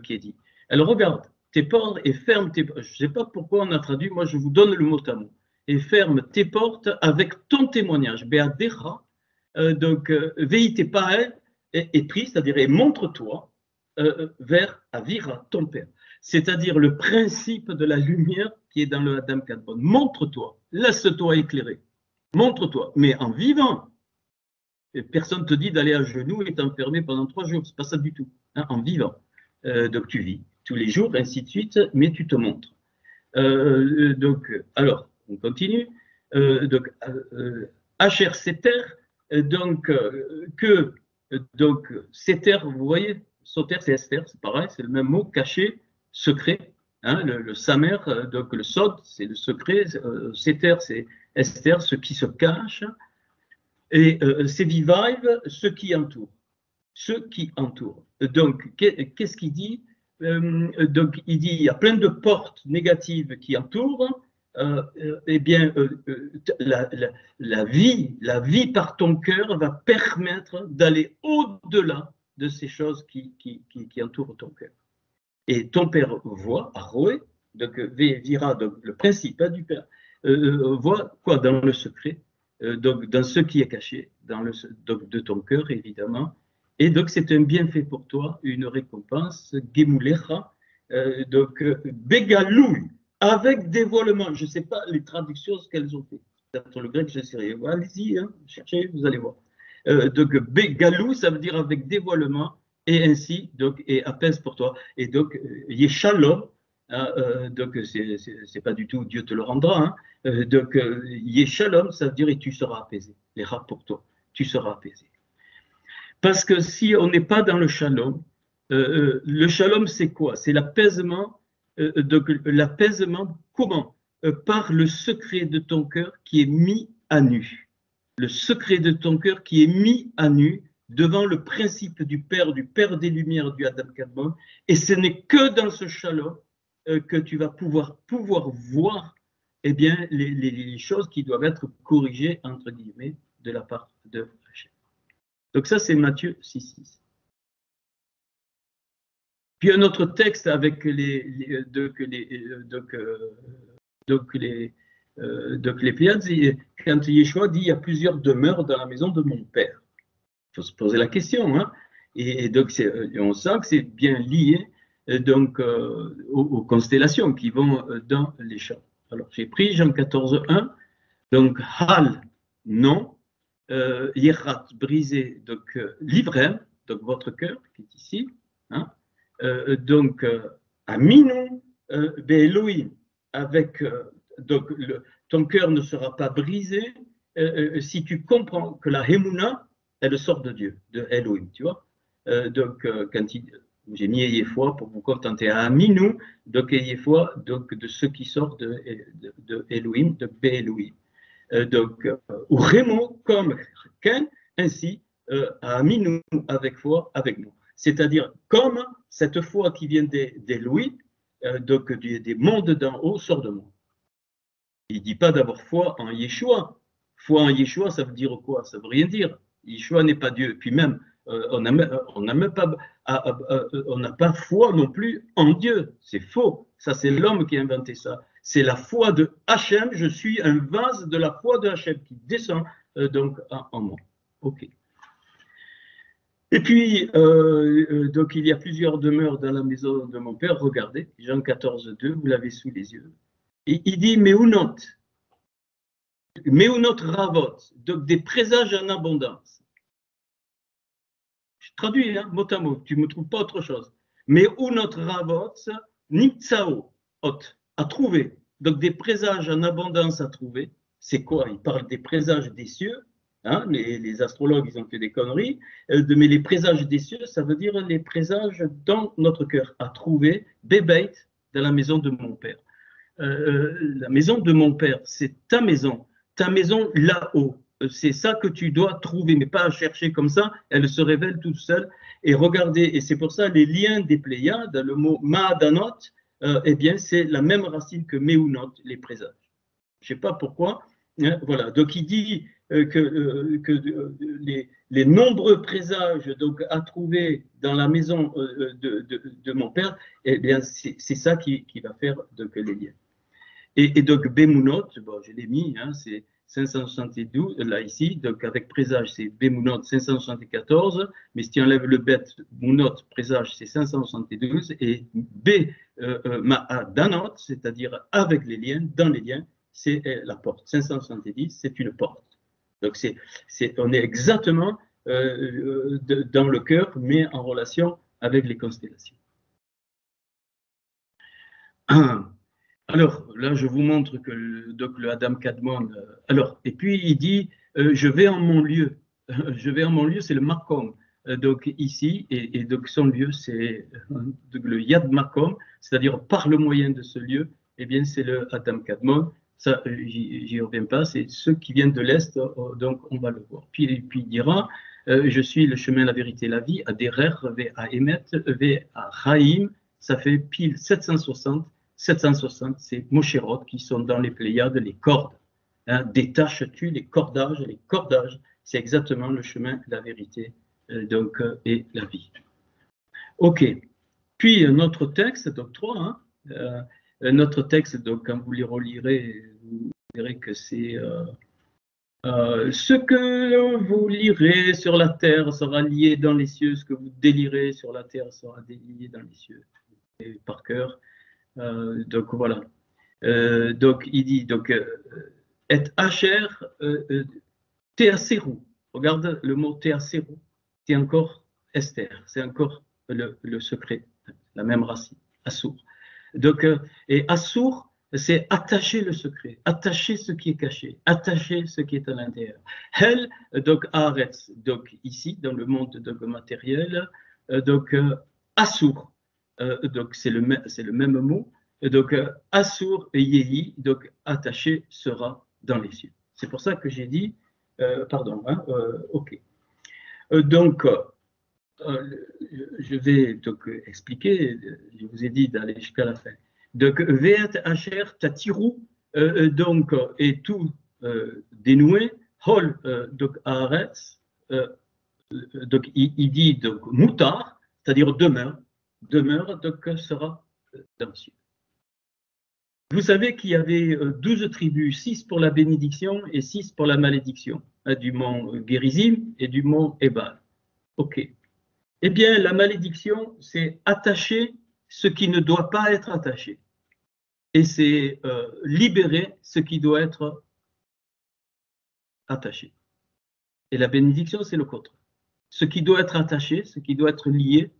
qui est dit. Alors, regarde, tes portes et ferme tes portes. Je ne sais pas pourquoi on a traduit, moi je vous donne le mot à mot. Et ferme tes portes avec ton témoignage. Beadera, donc, veille pas et prie, c'est-à-dire et montre-toi vers Avira, ton père. C'est-à-dire le principe de la lumière qui est dans le Adam Kadmon. Montre-toi, laisse-toi éclairer. Montre-toi, mais en vivant. Et personne ne te dit d'aller à genoux et t'enfermer pendant 3 jours. C'est pas ça du tout. Hein, en vivant. Donc tu vis tous les jours, ainsi de suite, mais tu te montres. Donc, alors, on continue. Donc, HR Seter, donc, donc, Seter, vous voyez, Soter, c'est Esther, c'est pareil, c'est le même mot, caché, secret. Hein, le Samer, donc le Sod, c'est le secret. Seter, c'est Esther, ce qui se cache. Et c'est Vivive, ce qui entoure. Ce qui entoure. Donc, qu'est-ce qu'il dit? Donc, il dit il y a plein de portes négatives qui entourent. Eh bien, la vie par ton cœur va permettre d'aller au-delà de ces choses qui entourent ton cœur. Et ton père voit, Aroé, donc Vira, donc le principe du père, voit quoi dans le secret, donc dans ce qui est caché, donc de ton cœur évidemment. Et donc c'est un bienfait pour toi, une récompense, Gemulecha, donc Begalouille, avec dévoilement. Je ne sais pas les traductions, ce qu'elles ont fait. Dans le grec, je ne sais rien. Allez-y, hein, cherchez, vous allez voir. Donc Begalou, ça veut dire avec dévoilement. Et ainsi, donc, et apaise pour toi. Et donc, Yeshalom, donc, c'est pas du tout Dieu te le rendra. Hein, donc, Yeshalom, ça veut dire et tu seras apaisé. Les rats pour toi, tu seras apaisé. Parce que si on n'est pas dans le shalom c'est quoi? C'est l'apaisement. Donc, l'apaisement, comment? Par le secret de ton cœur qui est mis à nu. Le secret de ton cœur qui est mis à nu devant le principe du Père des Lumières, du Adam Kadmon, et ce n'est que dans ce shalom que tu vas pouvoir voir eh bien, les choses qui doivent être corrigées, entre guillemets, de la part de Hachem. Donc ça, c'est Matthieu 6,6. Puis un autre texte avec les Pléiades, quand Yeshua dit « il y a plusieurs demeures dans la maison de mon Père ». Il faut se poser la question. Hein. Et donc, on sent que c'est bien lié donc, aux constellations qui vont dans les champs. Alors, j'ai pris Jean 14, 1. Donc, Hal, non. Yerat, brisé, donc l'ivrem, donc votre cœur qui est ici. Hein. Donc, Aminon, Be'Elohim. avec, donc ton cœur ne sera pas brisé si tu comprends que la Hémouna, elle sort de Dieu, de Elohim, tu vois. Donc, quand j'ai mis ayez foi pour vous contenter à Aminou, donc ayez foi donc, de ceux qui sortent de Elohim, de Bé-Elohim. Donc, ou Rémo comme Ken, ainsi à Aminou avec foi avec nous. C'est-à-dire comme cette foi qui vient d'Elohim, donc des mondes d'en haut, sort de moi. Il ne dit pas d'avoir foi en Yeshua. Foi en Yeshua, ça veut dire quoi? Ça ne veut rien dire. Yeshua n'est pas Dieu. Puis même, on n'a pas foi non plus en Dieu. C'est faux. Ça, c'est l'homme qui a inventé ça. C'est la foi de Hachem. Je suis un vase de la foi de Hachem qui descend donc en moi. Ok. Et puis, donc il y a plusieurs demeures dans la maison de mon père. Regardez, Jean 14, 2, vous l'avez sous les yeux. Et il dit, mais où note ravot, donc des présages en abondance. Je traduis, hein, mot à mot, tu ne me trouves pas autre chose. Mais où notre ravot, nitsao, à trouver. Donc des présages en abondance à trouver. C'est quoi? Il parle des présages des cieux. Hein, les astrologues, ils ont fait des conneries. Mais les présages des cieux, ça veut dire les présages dans notre cœur. À trouver, bébait, dans la maison de mon père. La maison de mon père, c'est ta maison là-haut. C'est ça que tu dois trouver, mais pas à chercher comme ça, elle se révèle toute seule. Et regardez, et c'est pour ça les liens des Pléiades, le mot Ma'adanot, eh bien c'est la même racine que Meunot, les présages. Je ne sais pas pourquoi. Hein, voilà, donc il dit que les nombreux présages donc, à trouver dans la maison de mon père, eh bien c'est ça qui va faire donc, les liens. Et donc, Bémounot, bon, je l'ai mis, hein, c'est 572, là, ici, donc avec présage, c'est Bémounot 574, mais si tu enlèves le bête, Mounot, présage, c'est 572, et Ma'adanot, c'est-à-dire avec les liens, dans les liens, c'est la porte. 570, c'est une porte. Donc, on est exactement dans le cœur, mais en relation avec les constellations. Alors, là, je vous montre que le Adam Kadmon. Alors, et puis il dit je vais en mon lieu. Je vais en mon lieu, c'est le Makom. Donc, ici, et donc son lieu, c'est le Yad Makom, c'est-à-dire par le moyen de ce lieu, eh bien, c'est le Adam Kadmon. Ça, j'y reviens pas, c'est ceux qui viennent de l'Est, donc on va le voir. Puis il dira je suis le chemin, la vérité, la vie, à Derer, à Emet, à Chaim, ça fait pile 760. 760, c'est Mosherot qui sont dans les Pléiades, les cordes. Hein, détaches-tu les cordages, c'est exactement le chemin, la vérité donc, et la vie. Ok. Puis notre texte, donc 3, hein, notre texte, donc quand vous les relirez, vous verrez que c'est ce que vous lirez sur la terre sera lié dans les cieux, ce que vous délirez sur la terre sera lié dans les cieux. Et par cœur. Donc voilà. Donc il dit donc et Asher Théaserou. Regarde le mot Théaserou. C'est encore Esther. C'est encore le secret, la même racine. Assour. Donc et Assour, c'est attacher le secret, attacher ce qui est caché, attacher ce qui est à l'intérieur. Hel, donc Aretz, donc ici dans le monde donc, matériel, donc Assour. Donc c'est le même mot. Donc Assour et Yehi, donc attaché sera dans les cieux. C'est pour ça que j'ai dit, pardon, hein, ok. Donc je vais donc expliquer. Je vous ai dit d'aller jusqu'à la fin. Donc Ve'et Asher Tatiru, donc et tout dénoué. Hol donc Haaretz, donc il dit donc Moutar, c'est-à-dire demeure donc sera dans le ciel. Vous savez qu'il y avait 12 tribus, 6 pour la bénédiction et 6 pour la malédiction, hein, du mont Gérizim et du mont Ebal. Ok. Eh bien, la malédiction, c'est attacher ce qui ne doit pas être attaché. Et c'est libérer ce qui doit être attaché. Et la bénédiction, c'est le contraire. Ce qui doit être attaché, ce qui doit être lié,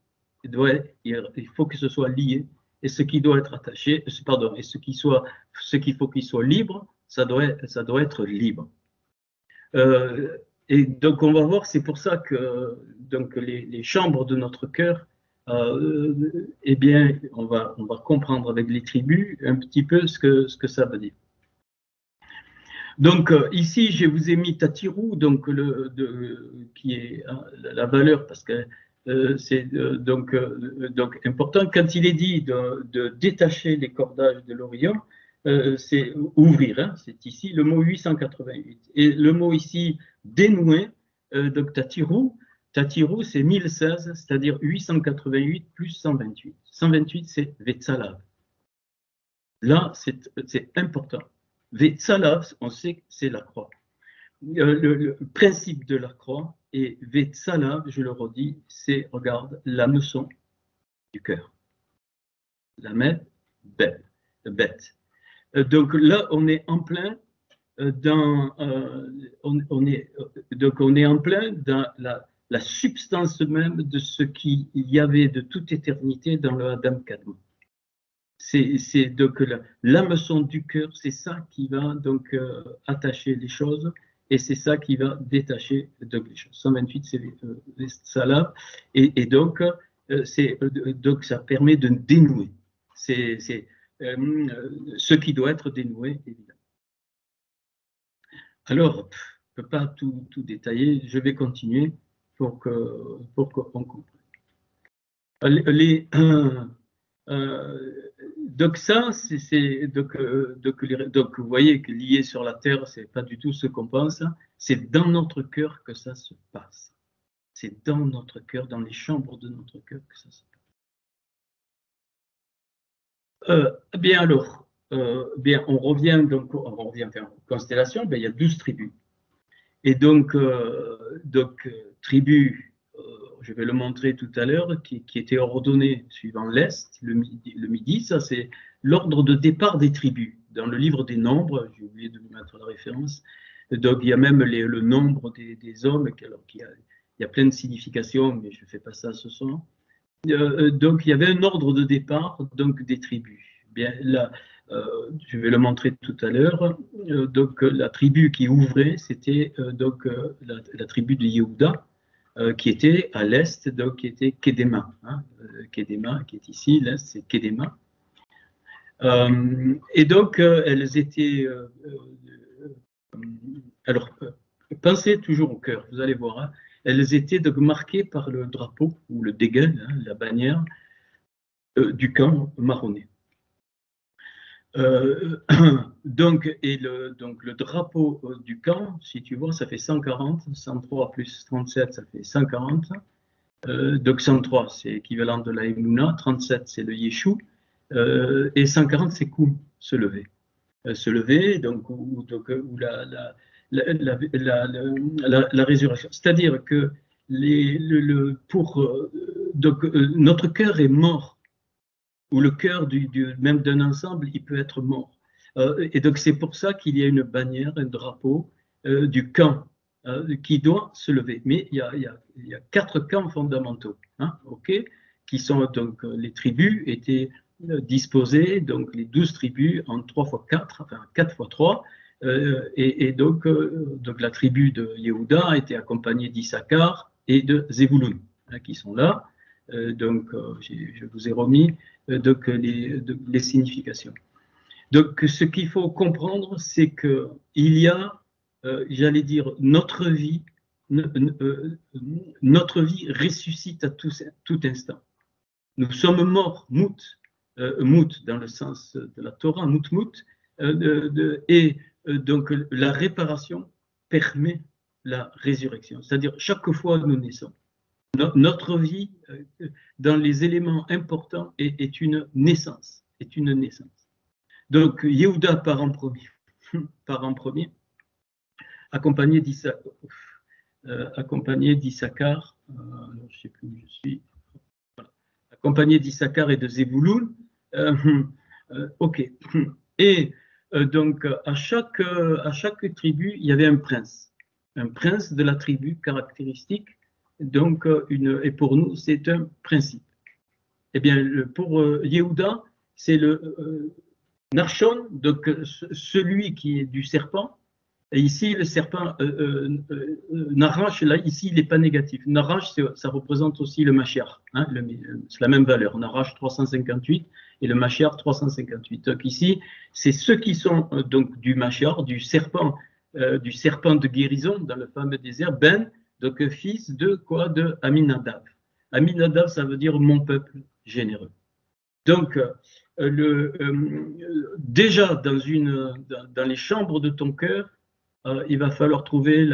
il faut que ce soit lié. et ce qui doit être attaché, pardon, et ce qu'il faut qu'il soit libre, ça doit être libre. Et donc on va voir, c'est pour ça que donc les chambres de notre cœur, eh bien, on va comprendre avec les tribus un petit peu ce que ça veut dire. Donc ici, je vous ai mis Tatirou, donc qui est la valeur, parce que c'est donc important. Quand il est dit de détacher les cordages de l'Orient, c'est ouvrir, hein, c'est ici le mot 888. Et le mot ici dénouer, donc Tatirou, c'est 1016, c'est-à-dire 888 plus 128. 128, c'est Vetsalav. Là, c'est important. Vetsalav, on sait que c'est la croix. Le principe de la croix, et Vetsalav, je le redis, c'est, regarde, l'hameçon du cœur. La main bête. Donc là, on est en plein dans, on est en plein dans la substance même de ce qu'il y avait de toute éternité dans le Adam Kadmon. C'est donc l'hameçon du cœur, c'est ça qui va donc attacher les choses et c'est ça qui va détacher donc les choses. 128, c'est ça là, et donc donc ça permet de dénouer. C'est ce qui doit être dénoué, évidemment. Alors, je ne peux pas tout détailler, je vais continuer pour qu'on comprenne. Donc ça, donc vous voyez que lié sur la terre, c'est pas du tout ce qu'on pense. C'est dans notre cœur que ça se passe. C'est dans notre cœur, dans les chambres de notre cœur que ça se passe. Bien alors, bien on revient vers constellation. Ben, il y a 12 tribus. Et donc tribus. Je vais le montrer tout à l'heure, qui était ordonné suivant l'Est, le midi, ça c'est l'ordre de départ des tribus. Dans le livre des nombres, j'ai oublié de mettre la référence, donc il y a même le nombre des hommes, alors il y a plein de significations, mais je ne fais pas ça ce soir. Donc il y avait un ordre de départ donc, des tribus. Bien, là, je vais le montrer tout à l'heure. Donc la tribu qui ouvrait, c'était la tribu de Yehuda, qui était à l'est, donc qui était Kedema. Hein, Kedema, qui est ici, l'est, c'est Kedema. Et donc, elles étaient. Alors, pensez toujours au cœur, vous allez voir. Hein, elles étaient donc marquées par le drapeau, ou le dégel, hein, la bannière, du camp marronné. Donc le drapeau du camp, si tu vois, ça fait 140, 103 plus 37, ça fait 140. Donc 103, c'est équivalent de la Emouna, 37, c'est le Yeshua, et 140, c'est Koum, se lever. Se lever, donc, ou la résurrection. C'est-à-dire que notre cœur est mort, ou le cœur même d'un ensemble, il peut être mort. Et donc c'est pour ça qu'il y a une bannière, un drapeau du camp qui doit se lever. Mais il y a 4 camps fondamentaux, hein, okay, qui sont donc les tribus étaient disposées, donc les 12 tribus en 3 x 4, enfin 4 x 3, et donc la tribu de Yehuda a été accompagnée d'Issachar et de Zébouloun, hein, qui sont là. Je vous ai remis donc les significations. Donc ce qu'il faut comprendre, c'est que il y a, j'allais dire, notre vie ressuscite à tout instant. Nous sommes morts, mout dans le sens de la Torah, mout, et donc la réparation permet la résurrection. C'est-à-dire chaque fois nous naissons. Notre vie, dans les éléments importants, est une naissance. Donc, Yehuda part en premier, accompagné d'Issachar, je ne sais plus où je suis, voilà, accompagné d'Issachar et de Zébouloun. Ok. Et donc, à chaque tribu, il y avait un prince de la tribu caractéristique. Donc, et pour nous, c'est un principe. Eh bien, pour Yehuda, c'est le Narshon, donc celui qui est du serpent. Et ici, le serpent Narash, là, ici, il n'est pas négatif. Narash, ça représente aussi le Mashiach. Hein, c'est la même valeur. Narash 358 et le Mashiach 358. Donc ici, c'est ceux qui sont donc du Mashiach, du serpent de guérison dans le fameux désert, donc fils de quoi? De Aminadav. Aminadav, ça veut dire mon peuple généreux. Donc, déjà dans les chambres de ton cœur, il va falloir trouver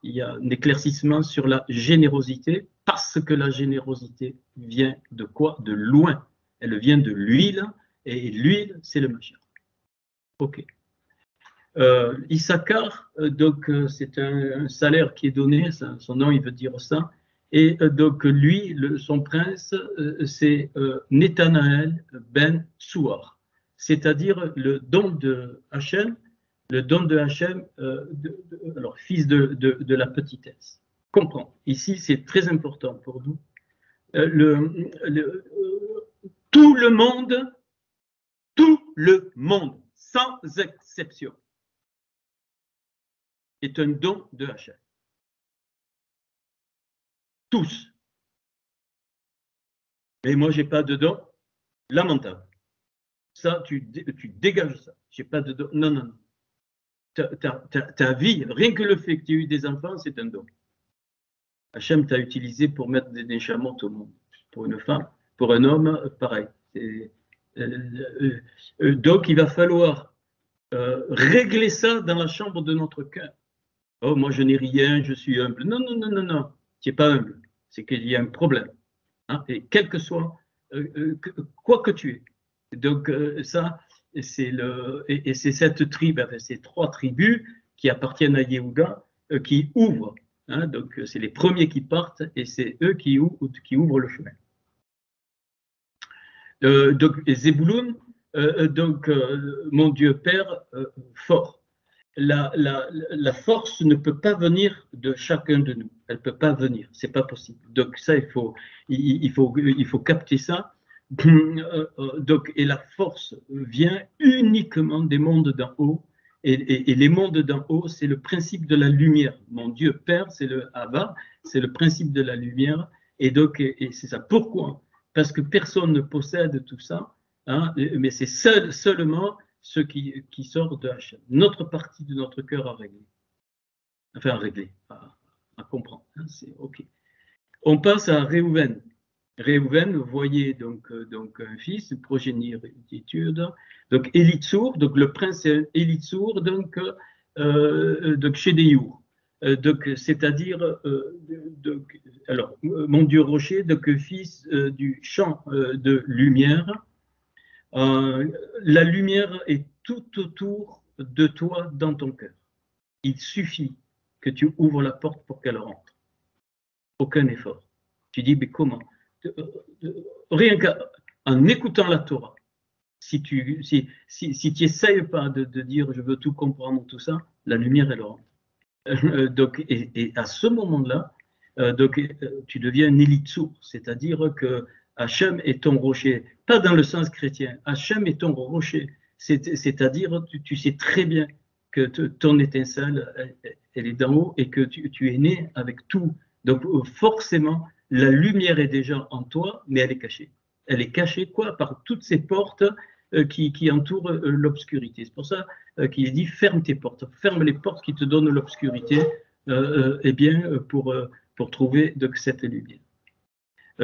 il y a un éclaircissement sur la générosité, parce que la générosité vient de quoi? De loin. Elle vient de l'huile, et l'huile, c'est le Mashiach. Ok. Issachar, donc c'est un salaire qui est donné, son nom il veut dire ça, et donc lui, son prince, c'est Netanaël ben Tsuar, c'est-à-dire le don de Hachem, alors fils de la petitesse. Comprends, ici c'est très important pour nous. Tout le monde, sans exception, est un don de Hachem. Tous. Mais moi, j'ai pas de don, lamentable. Ça, tu dégages ça. J'ai pas de don. Non, non, non. Ta vie, rien que le fait que tu aies eu des enfants, c'est un don. Hachem t'a utilisé pour mettre des néchamots au monde. Pour une femme, pour un homme, pareil. Donc, il va falloir régler ça dans la chambre de notre cœur. Oh, moi, je n'ai rien, je suis humble. Non, non, non, non, non. Tu n'es pas humble. C'est qu'il y a un problème. Hein, et quel que soit, quoi que tu es. Donc, ça, c'est cette tribu, enfin, ces trois tribus qui appartiennent à Yehuda, qui ouvrent. Hein, donc, c'est les premiers qui partent et c'est eux qui ouvrent le chemin. Donc, Zébouloun, mon Dieu Père, fort. La force ne peut pas venir de chacun de nous. Elle ne peut pas venir. C'est pas possible. Donc ça, il faut capter ça. Donc, et la force vient uniquement des mondes d'en haut. Et les mondes d'en haut, c'est le principe de la lumière. Mon Dieu Père, c'est le Hava, c'est le principe de la lumière. Et donc, et c'est ça. Pourquoi? Parce que personne ne possède tout ça. Hein, mais c'est seulement ce qui sort de Hachem. Notre partie de notre cœur à régler. Enfin, à régler, à comprendre. Hein, c'est OK. On passe à Réhouven. Réhouven, vous voyez donc un fils, progéniture, donc Élitsour, donc le prince Élitsour, donc chez Déiour. Donc, c'est-à-dire, alors, mon Dieu rocher, donc fils du champ de lumière. La lumière est tout autour de toi dans ton cœur. Il suffit que tu ouvres la porte pour qu'elle rentre. Aucun effort. Tu dis, mais comment? Rien qu'en écoutant la Torah, si tu n'essayes pas de dire je veux tout comprendre, tout ça, la lumière elle rentre. Donc, et à ce moment-là, tu deviens un élitsour, c'est-à-dire que Hachem est ton rocher, pas dans le sens chrétien. Hachem est ton rocher, c'est-à-dire tu sais très bien que ton étincelle, elle est d'en haut et que tu es né avec tout. Donc forcément, la lumière est déjà en toi, mais elle est cachée. Elle est cachée quoi? Par toutes ces portes qui entourent l'obscurité. C'est pour ça qu'il est dit ferme tes portes, ferme les portes qui te donnent l'obscurité, pour trouver donc, cette lumière.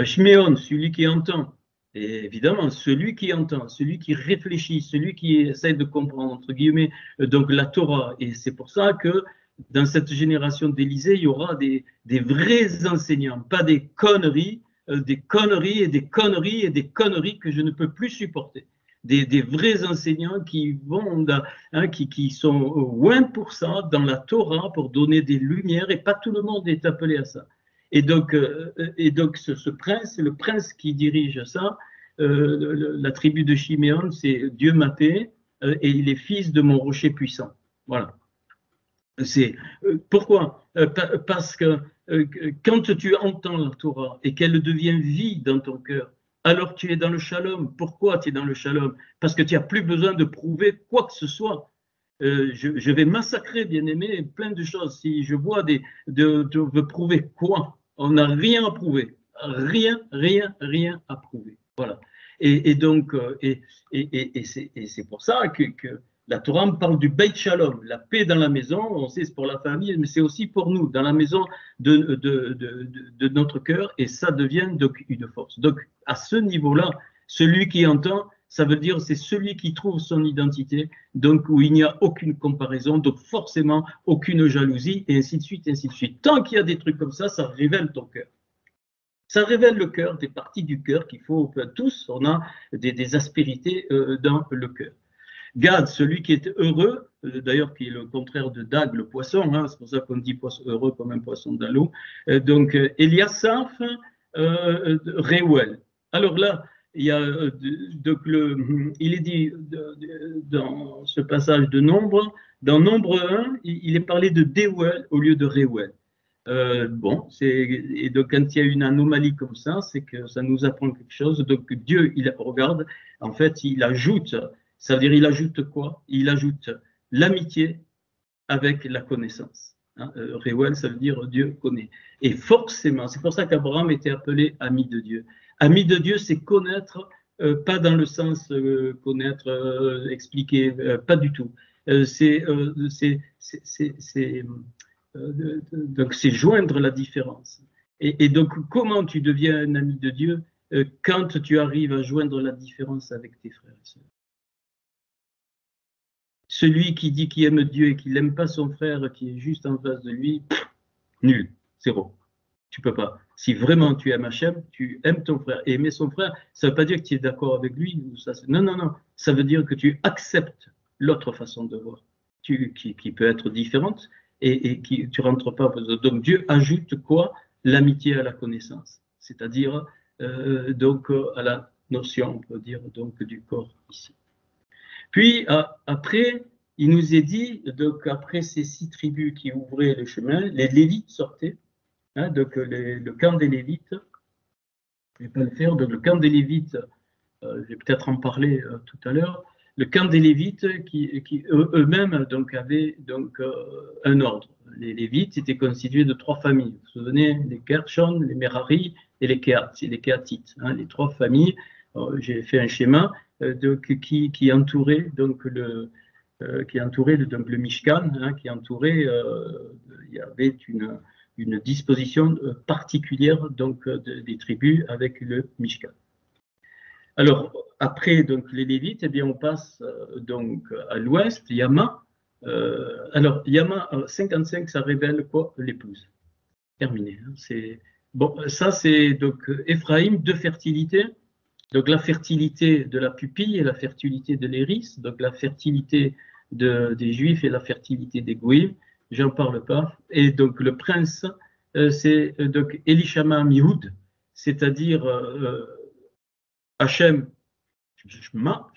Shméon, celui qui entend, et évidemment, celui qui entend, celui qui réfléchit, celui qui essaie de comprendre, entre guillemets, donc la Torah. Et c'est pour ça que dans cette génération d'Élysée, il y aura des vrais enseignants, pas des conneries et des conneries et des conneries et des conneries que je ne peux plus supporter. Des vrais enseignants qui vont, qui sont loin pour ça, dans la Torah, pour donner des lumières, et pas tout le monde est appelé à ça. Et donc ce prince, le prince qui dirige ça, la tribu de Chiméon, c'est Dieu Maté, et il est fils de mon rocher puissant. Voilà. C'est pourquoi? Parce que quand tu entends la Torah et qu'elle devient vie dans ton cœur, alors tu es dans le shalom. Pourquoi tu es dans le shalom? Parce que tu n'as plus besoin de prouver quoi que ce soit. Je vais massacrer, bien-aimé, plein de choses. Si je vois de prouver quoi? On n'a rien à prouver. Rien, rien, rien à prouver. Voilà. Et donc, c'est pour ça que la Torah me parle du Beit Shalom, la paix dans la maison. On sait c'est pour la famille, mais c'est aussi pour nous, dans la maison de notre cœur, et ça devient donc une force. Donc, à ce niveau-là, celui qui entend, ça veut dire c'est celui qui trouve son identité, donc où il n'y a aucune comparaison, donc forcément aucune jalousie, et ainsi de suite, ainsi de suite. Tant qu'il y a des trucs comme ça révèle ton cœur. Ça révèle le cœur, des parties du cœur qu'il faut, tous, on a des aspérités dans le cœur. Gad, celui qui est heureux, d'ailleurs qui est le contraire de Dag, le poisson, hein, c'est pour ça qu'on dit poisson heureux comme un poisson dans l'eau. Donc Eliasaph, Reuel. Alors là, il y a donc il est dit dans ce passage de Nombre, dans Nombre 1, il est parlé de Deuel au lieu de Reuel. Bon, et donc quand il y a une anomalie comme ça, c'est que ça nous apprend quelque chose. Donc Dieu, il regarde, en fait, il ajoute, ça veut dire il ajoute quoi? Il ajoute l'amitié avec la connaissance. Hein, Reuel, ça veut dire Dieu connaît. Et forcément, c'est pour ça qu'Abraham était appelé ami de Dieu. Ami de Dieu, c'est connaître, pas dans le sens connaître, expliquer, pas du tout. Donc c'est joindre la différence. Et donc comment tu deviens un ami de Dieu quand tu arrives à joindre la différence avec tes frères et sœurs? Celui qui dit qu'il aime Dieu et qu'il n'aime pas son frère qui est juste en face de lui, nul, zéro. Tu peux pas. Si vraiment tu aimes Hachem, tu aimes ton frère. Et aimer son frère, ça ne veut pas dire que tu es d'accord avec lui. Non, non, non. Ça veut dire que tu acceptes l'autre façon de voir, qui peut être différente et qui tu rentres pas. Donc Dieu ajoute quoi? L'amitié à la connaissance, c'est-à-dire donc à la notion, on peut dire donc du corps ici. Puis après, il nous est dit, donc après ces 6 tribus qui ouvraient le chemin, les Lévites sortaient, hein, donc le camp des Lévites, je ne vais pas le faire, donc le camp des Lévites, je vais peut-être en parler tout à l'heure, le camp des Lévites qui eux-mêmes donc avaient donc un ordre. Les Lévites étaient constitués de 3 familles. Vous vous souvenez, les Gershon, les Merari et les Kéatites, hein, les 3 familles. J'ai fait un schéma qui entourait donc le donc le Mishkan, hein, qui entourait, il y avait une disposition particulière donc des tribus avec le Mishkan. Alors après donc les Lévites, eh bien on passe donc à l'ouest, Yama. Alors Yama 55, ça révèle quoi? L'épouse. Terminé. Hein, c'est bon, ça c'est donc Éphraïm de fertilité. Donc la fertilité de la pupille et la fertilité de l'iris, donc la fertilité des Juifs et la fertilité des Goïms, j'en parle pas. Et donc le prince, c'est donc Elishama Mihoud, c'est-à-dire Hachem, Shema,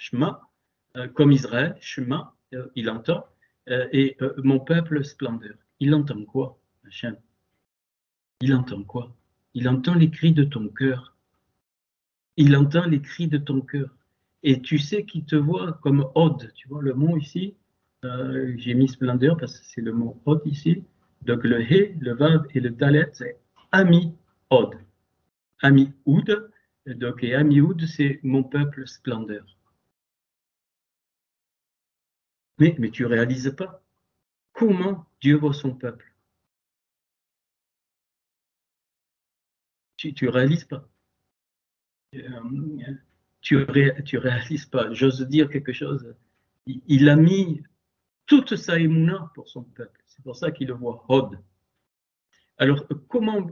comme Israël, Shema, il entend, et mon peuple splendeur. Il entend quoi, Hachem? Il entend quoi? Il entend les cris de ton cœur. Il entend les cris de ton cœur. Et tu sais qu'il te voit comme Od. Tu vois le mot ici, j'ai mis splendeur parce que c'est le mot Od ici. Donc le He, le Vav et le Dalet, c'est Ami Od. Ami Oud. Donc, et Ami Oud, c'est mon peuple splendeur. Mais tu ne réalises pas comment Dieu voit son peuple. Tu ne réalises pas. Tu réalises pas. J'ose dire quelque chose. Il a mis toute sa émouna pour son peuple. C'est pour ça qu'il le voit Hod. Alors, comment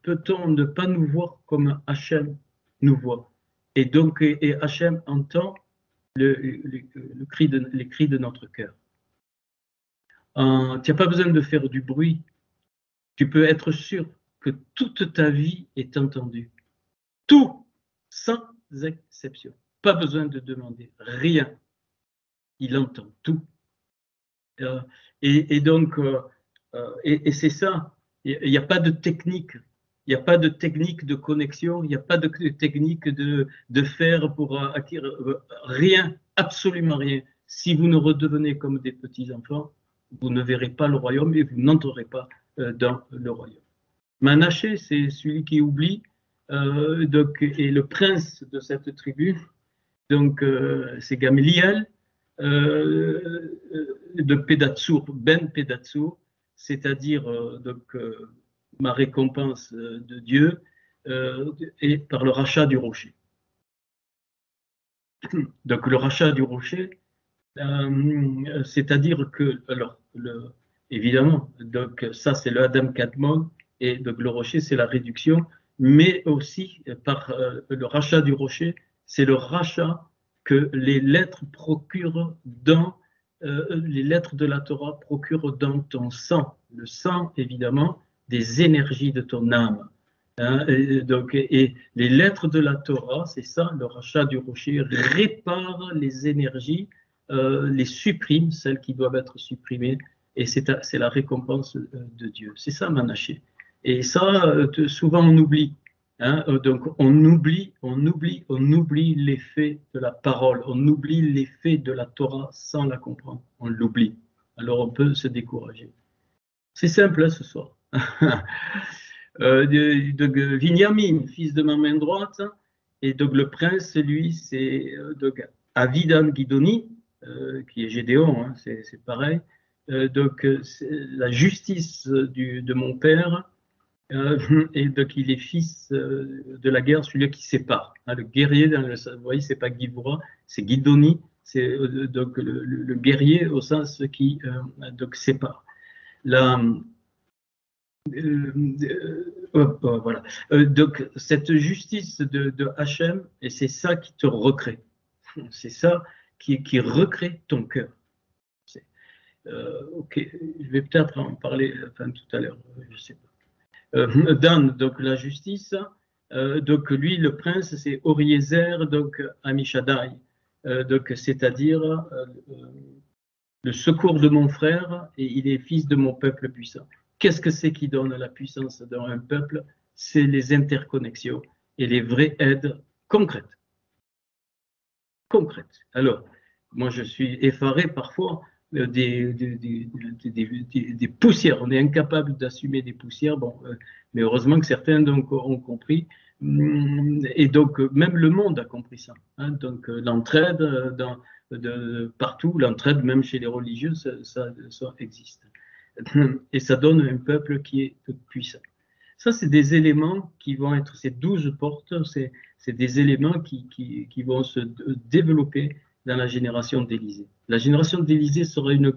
peut-on ne pas nous voir comme Hachem nous voit? Et donc, et Hachem entend les cris de notre cœur. Tu n'as pas besoin de faire du bruit. Tu peux être sûr que toute ta vie est entendue. Tout, sans exception. Pas besoin de demander rien. Il entend tout. Et donc, et c'est ça. Il n'y a pas de technique. Il n'y a pas de technique de connexion, il n'y a pas de technique de faire pour acquérir rien, absolument rien. Si vous ne redevenez comme des petits-enfants, vous ne verrez pas le royaume et vous n'entrerez pas dans le royaume. Manaché, c'est celui qui oublie, donc, et le prince de cette tribu, donc c'est Gamliel, de Pédatsour, Ben Pédatsour, c'est-à-dire ma récompense de Dieu, et par le rachat du rocher. Donc le rachat du rocher, c'est-à-dire que, alors, évidemment, donc ça c'est le Adam Kadmon, et donc le rocher c'est la réduction, mais aussi par le rachat du rocher, c'est le rachat que les lettres procurent dans, les lettres de la Torah procurent dans ton sang. Le sang, évidemment, des énergies de ton âme. Hein, et les lettres de la Torah, c'est ça, le rachat du rocher répare les énergies, les supprime, celles qui doivent être supprimées, et c'est la récompense de Dieu. C'est ça, Manaché. Et ça, souvent on oublie. Hein, donc on oublie l'effet de la parole, on oublie l'effet de la Torah sans la comprendre, on l'oublie. Alors on peut se décourager. C'est simple hein, ce soir. De Binyamin, fils de ma main droite, et donc le prince, lui, c'est Avidan Gidoni, qui est Gédéon, hein, c'est pareil. Donc la justice de mon père, et donc il est fils de la guerre, celui qui sépare. Hein, le guerrier, vous voyez, c'est pas Giboura, c'est Gidoni, c'est donc le guerrier au sens qui donc sépare. Voilà. Donc cette justice de Hachem, et c'est ça qui te recrée. C'est ça qui recrée ton cœur. Ok, je vais peut-être en parler tout à l'heure, je sais pas. Dan, donc la justice, donc lui, le prince, c'est Oriezer, donc Amishadai, donc c'est-à-dire le secours de mon frère, et il est fils de mon peuple puissant. Qu'est-ce que c'est qui donne la puissance dans un peuple? C'est les interconnexions et les vraies aides concrètes. Concrètes. Alors, moi, je suis effaré parfois des poussières. On est incapable d'assumer des poussières, bon, mais heureusement que certains donc, ont compris. Et donc, même le monde a compris ça. Hein, donc, l'entraide partout, l'entraide, même chez les religieux, ça existe. Et ça donne un peuple qui est puissant. Ça, c'est des éléments qui vont être, ces 12 portes, c'est des éléments qui vont se développer dans la génération d'Élysée. La génération d'Élysée sera une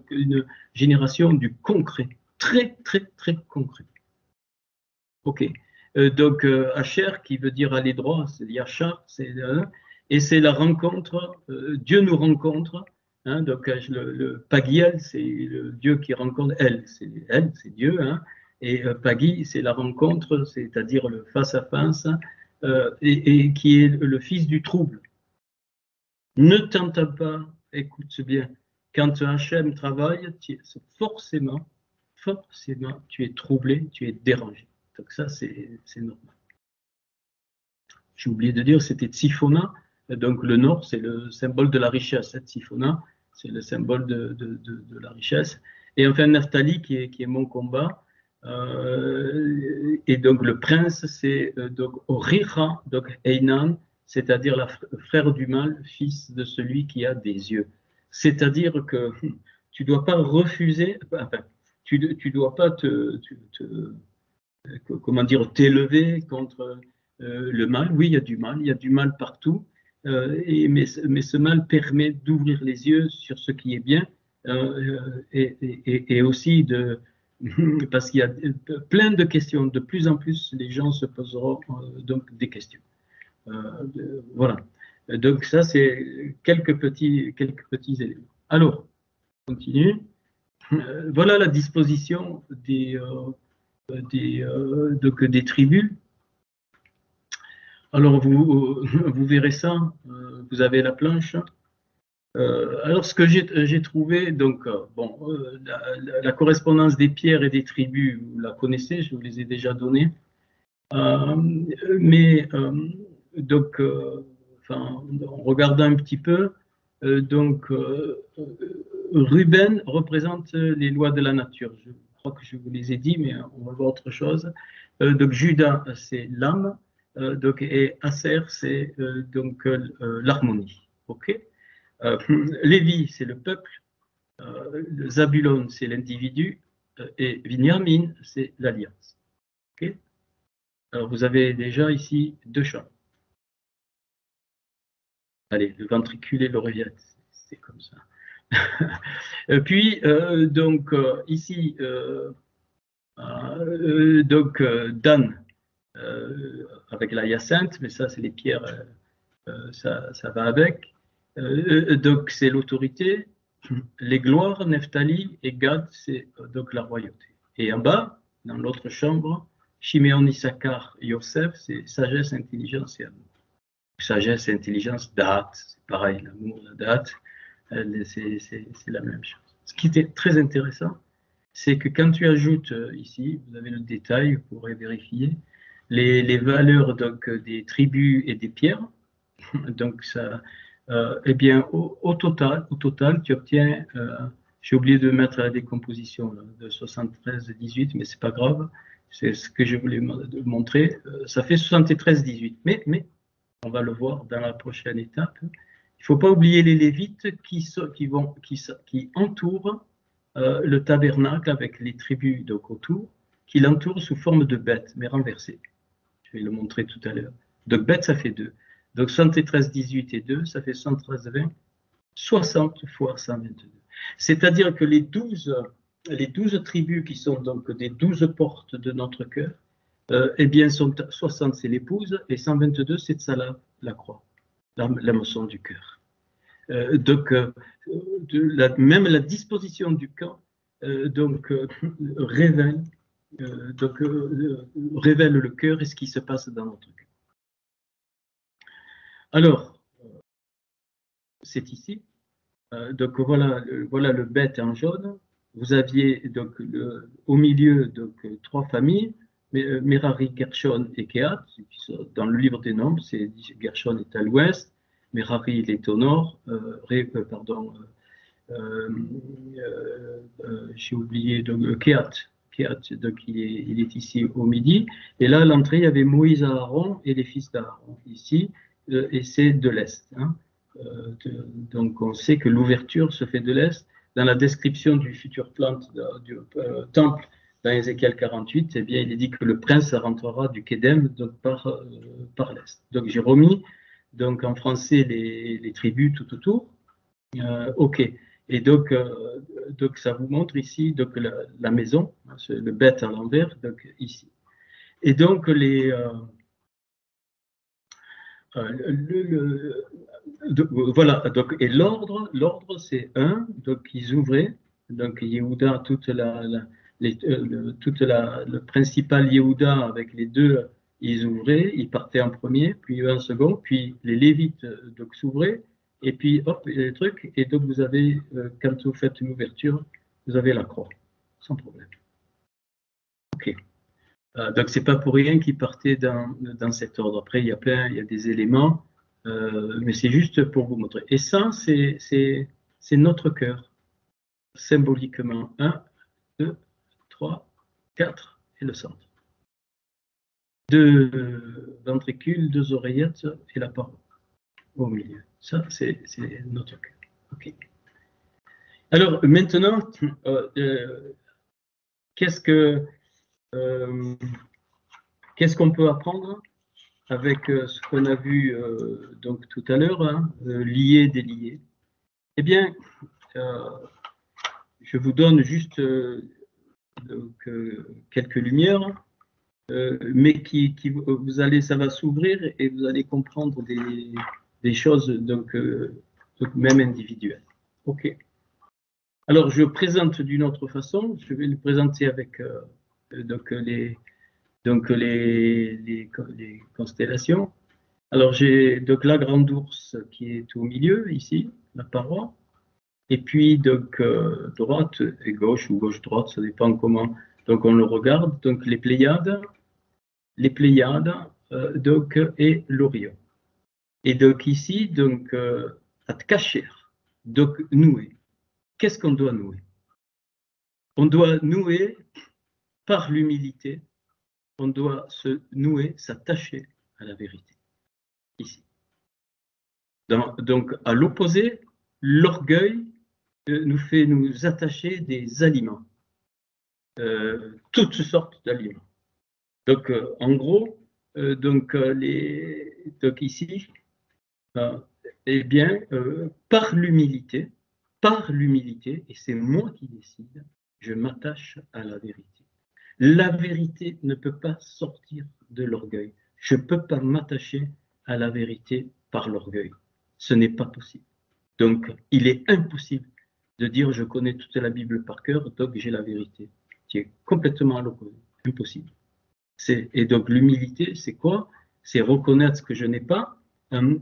génération du concret, très, très, très concret. Ok. Donc, Asher, qui veut dire aller droit, c'est Yachar, et c'est la rencontre, Dieu nous rencontre. Hein, donc, le Pagiel, c'est le Dieu qui rencontre elle, c'est Dieu. Hein, et Pagi, c'est la rencontre, c'est-à-dire le face-à-face, et qui est le fils du trouble. Ne t'entends pas, écoute bien, quand Hachem travaille, forcément, tu es troublé, tu es dérangé. Donc ça, c'est normal. J'ai oublié de dire, c'était Tsifona, donc le nord, c'est le symbole de la richesse. Tsifona, c'est le symbole de la richesse. Et enfin, Naphtali, qui est mon combat. Et donc le prince, c'est donc Oricha, donc Einan, c'est-à-dire le frère du mal, fils de celui qui a des yeux. C'est-à-dire que tu ne dois pas refuser, enfin, tu ne dois pas comment dire, t'élever contre le mal. Oui, il y a du mal partout, mais ce mal permet d'ouvrir les yeux sur ce qui est bien et aussi parce qu'il y a plein de questions. De plus en plus, les gens se poseront donc des questions. Voilà. Donc ça, c'est quelques petits éléments. Alors, on continue. Voilà la disposition des tribus. Alors, vous verrez ça, vous avez la planche. Alors, ce que j'ai trouvé, donc, bon, la correspondance des pierres et des tribus, vous la connaissez, je vous les ai déjà données. Donc, enfin, en regardant un petit peu, Ruben représente les lois de la nature. Je crois que je vous les ai dit, mais on va voir autre chose. Donc, Judas, c'est l'âme, et Aser, c'est l'harmonie. Ok. Lévi, c'est le peuple. Zabulon, c'est l'individu. Et Binyamin, c'est l'alliance. Ok. Alors, vous avez déjà ici deux champs. Allez, le ventricule et l'oreillette, c'est comme ça. Puis, ici, Dan, avec la hyacinthe, mais ça, c'est les pierres, ça va avec. Donc, c'est l'autorité. Les gloires, Nephtali et Gad, c'est donc la royauté. Et en bas, dans l'autre chambre, Shiméon, Issachar, Yosef, c'est sagesse, intelligence et amour. Sagesse et intelligence, date, c'est pareil, l'amour, la date, c'est la même chose. Ce qui était très intéressant, c'est que quand tu ajoutes ici, vous avez le détail, vous pourrez vérifier, les valeurs donc, des tribus et des pierres, donc ça, eh bien, au total, tu obtiens, j'ai oublié de mettre la décomposition là, de 73-18, mais c'est pas grave, c'est ce que je voulais montrer, ça fait 73-18, mais on va le voir dans la prochaine étape. Il ne faut pas oublier les Lévites qui entourent le tabernacle avec les tribus donc autour, qui l'entourent sous forme de bêtes, mais renversées. Je vais le montrer tout à l'heure. Donc bête, ça fait 2. Donc 73, 18 et 2, ça fait 113, 20, 60 fois 122. C'est-à-dire que les 12 tribus qui sont donc des 12 portes de notre cœur, eh bien, 60 c'est l'épouse et 122 c'est Tsalah, la croix, la moisson du cœur. Même la disposition du camp révèle, révèle le cœur et ce qui se passe dans notre cœur. Alors, c'est ici. Donc voilà le bête en jaune. Vous aviez donc au milieu donc 3 familles. Merari, Gershon et Kehat, dans le livre des nombres, Gershon est à l'ouest, Merari il est au nord, j'ai oublié, donc Kehat, donc il est ici au midi, et là à l'entrée il y avait Moïse, Aaron et les fils d'Aaron ici, et c'est de l'est. Hein. Donc on sait que l'ouverture se fait de l'est. Dans la description du futur plan du temple, dans Ézéchiel 48, eh bien, il est dit que le prince rentrera du Kédem donc par l'est. Donc j'ai remis donc, en français les tribus tout autour. OK. Et donc ça vous montre ici donc, la maison, le bête à l'envers, donc ici. Et donc voilà, donc, et l'ordre c'est 1, donc ils ouvraient, donc Yehuda, le principal Yehuda avec les deux, ils ouvraient, ils partaient en premier, puis en second, puis les Lévites donc s'ouvraient, et puis hop, les trucs, et donc vous avez, quand vous faites une ouverture, vous avez la croix, sans problème. Ok. Donc c'est pas pour rien qu'ils partaient dans cet ordre. Après, il y a des éléments, mais c'est juste pour vous montrer. Et ça, c'est notre cœur, symboliquement. 1, 2, 3, 4 et le centre. 2 ventricules, 2 oreillettes et la parole au milieu. Ça, c'est notre cœur. Okay. Alors maintenant, qu'est-ce qu'on peut apprendre avec ce qu'on a vu donc tout à l'heure, hein, lié, délié? Eh bien, je vous donne juste quelques lumières, mais ça va s'ouvrir et vous allez comprendre des choses donc même individuelles. Ok. Alors, je présente d'une autre façon. Je vais le présenter avec les constellations. Alors, j'ai donc la grande ours qui est au milieu, ici, la paroi. Et puis, donc, droite et gauche, ou gauche-droite, ça dépend comment. Donc, on le regarde. Donc, les Pléiades, les Pléiades donc, et l'Orion. Et donc ici, donc, à Tkacher, donc nouer. Qu'est-ce qu'on doit nouer? On doit nouer par l'humilité, on doit se nouer, s'attacher à la vérité, ici. Donc, à l'opposé, l'orgueil nous fait nous attacher des aliments, toutes sortes d'aliments. Donc, en gros, donc ici, eh bien, par l'humilité, et c'est moi qui décide, je m'attache à la vérité. La vérité ne peut pas sortir de l'orgueil. Je ne peux pas m'attacher à la vérité par l'orgueil. Ce n'est pas possible. Donc, il est impossible de dire je connais toute la Bible par cœur, donc j'ai la vérité. Qui est complètement à l'opposé. Impossible. Et donc, l'humilité, c'est quoi? C'est reconnaître ce que je n'ai pas.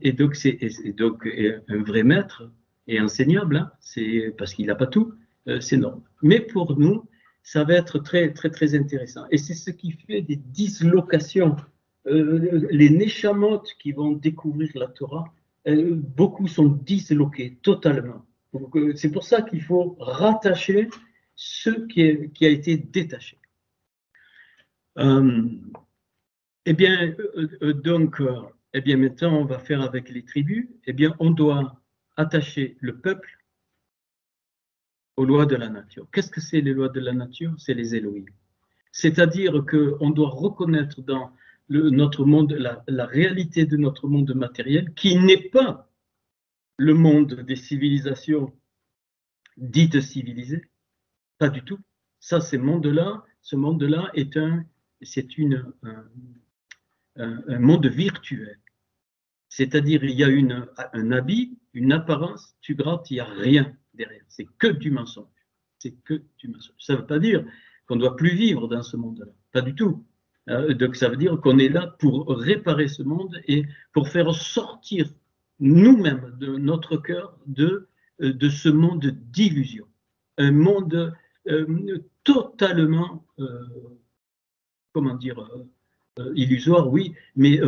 Et donc, un vrai maître et enseignable, hein, c'est parce qu'il n'a pas tout, c'est normal. Mais pour nous, ça va être très, très, très intéressant. Et c'est ce qui fait des dislocations. Les Neshamot qui vont découvrir la Torah, beaucoup sont disloqués totalement. C'est pour ça qu'il faut rattacher ce qui a été détaché. Eh bien, eh bien, maintenant, on va faire avec les tribus. Eh bien, on doit attacher le peuple aux lois de la nature. Qu'est-ce que c'est les lois de la nature? C'est les Elohim. C'est-à-dire qu'on doit reconnaître dans notre monde, la réalité de notre monde matériel, qui n'est pas le monde des civilisations dites civilisées, pas du tout. Ça, ce monde-là est un monde virtuel. C'est-à-dire, il y a un habit, une apparence, tu grattes, il n'y a rien derrière. C'est que du mensonge. C'est que du mensonge. Ça ne veut pas dire qu'on ne doit plus vivre dans ce monde-là. Pas du tout. Donc, ça veut dire qu'on est là pour réparer ce monde et pour faire sortir nous-mêmes de notre cœur de ce monde d'illusion. Un monde totalement, comment dire, illusoire, oui, mais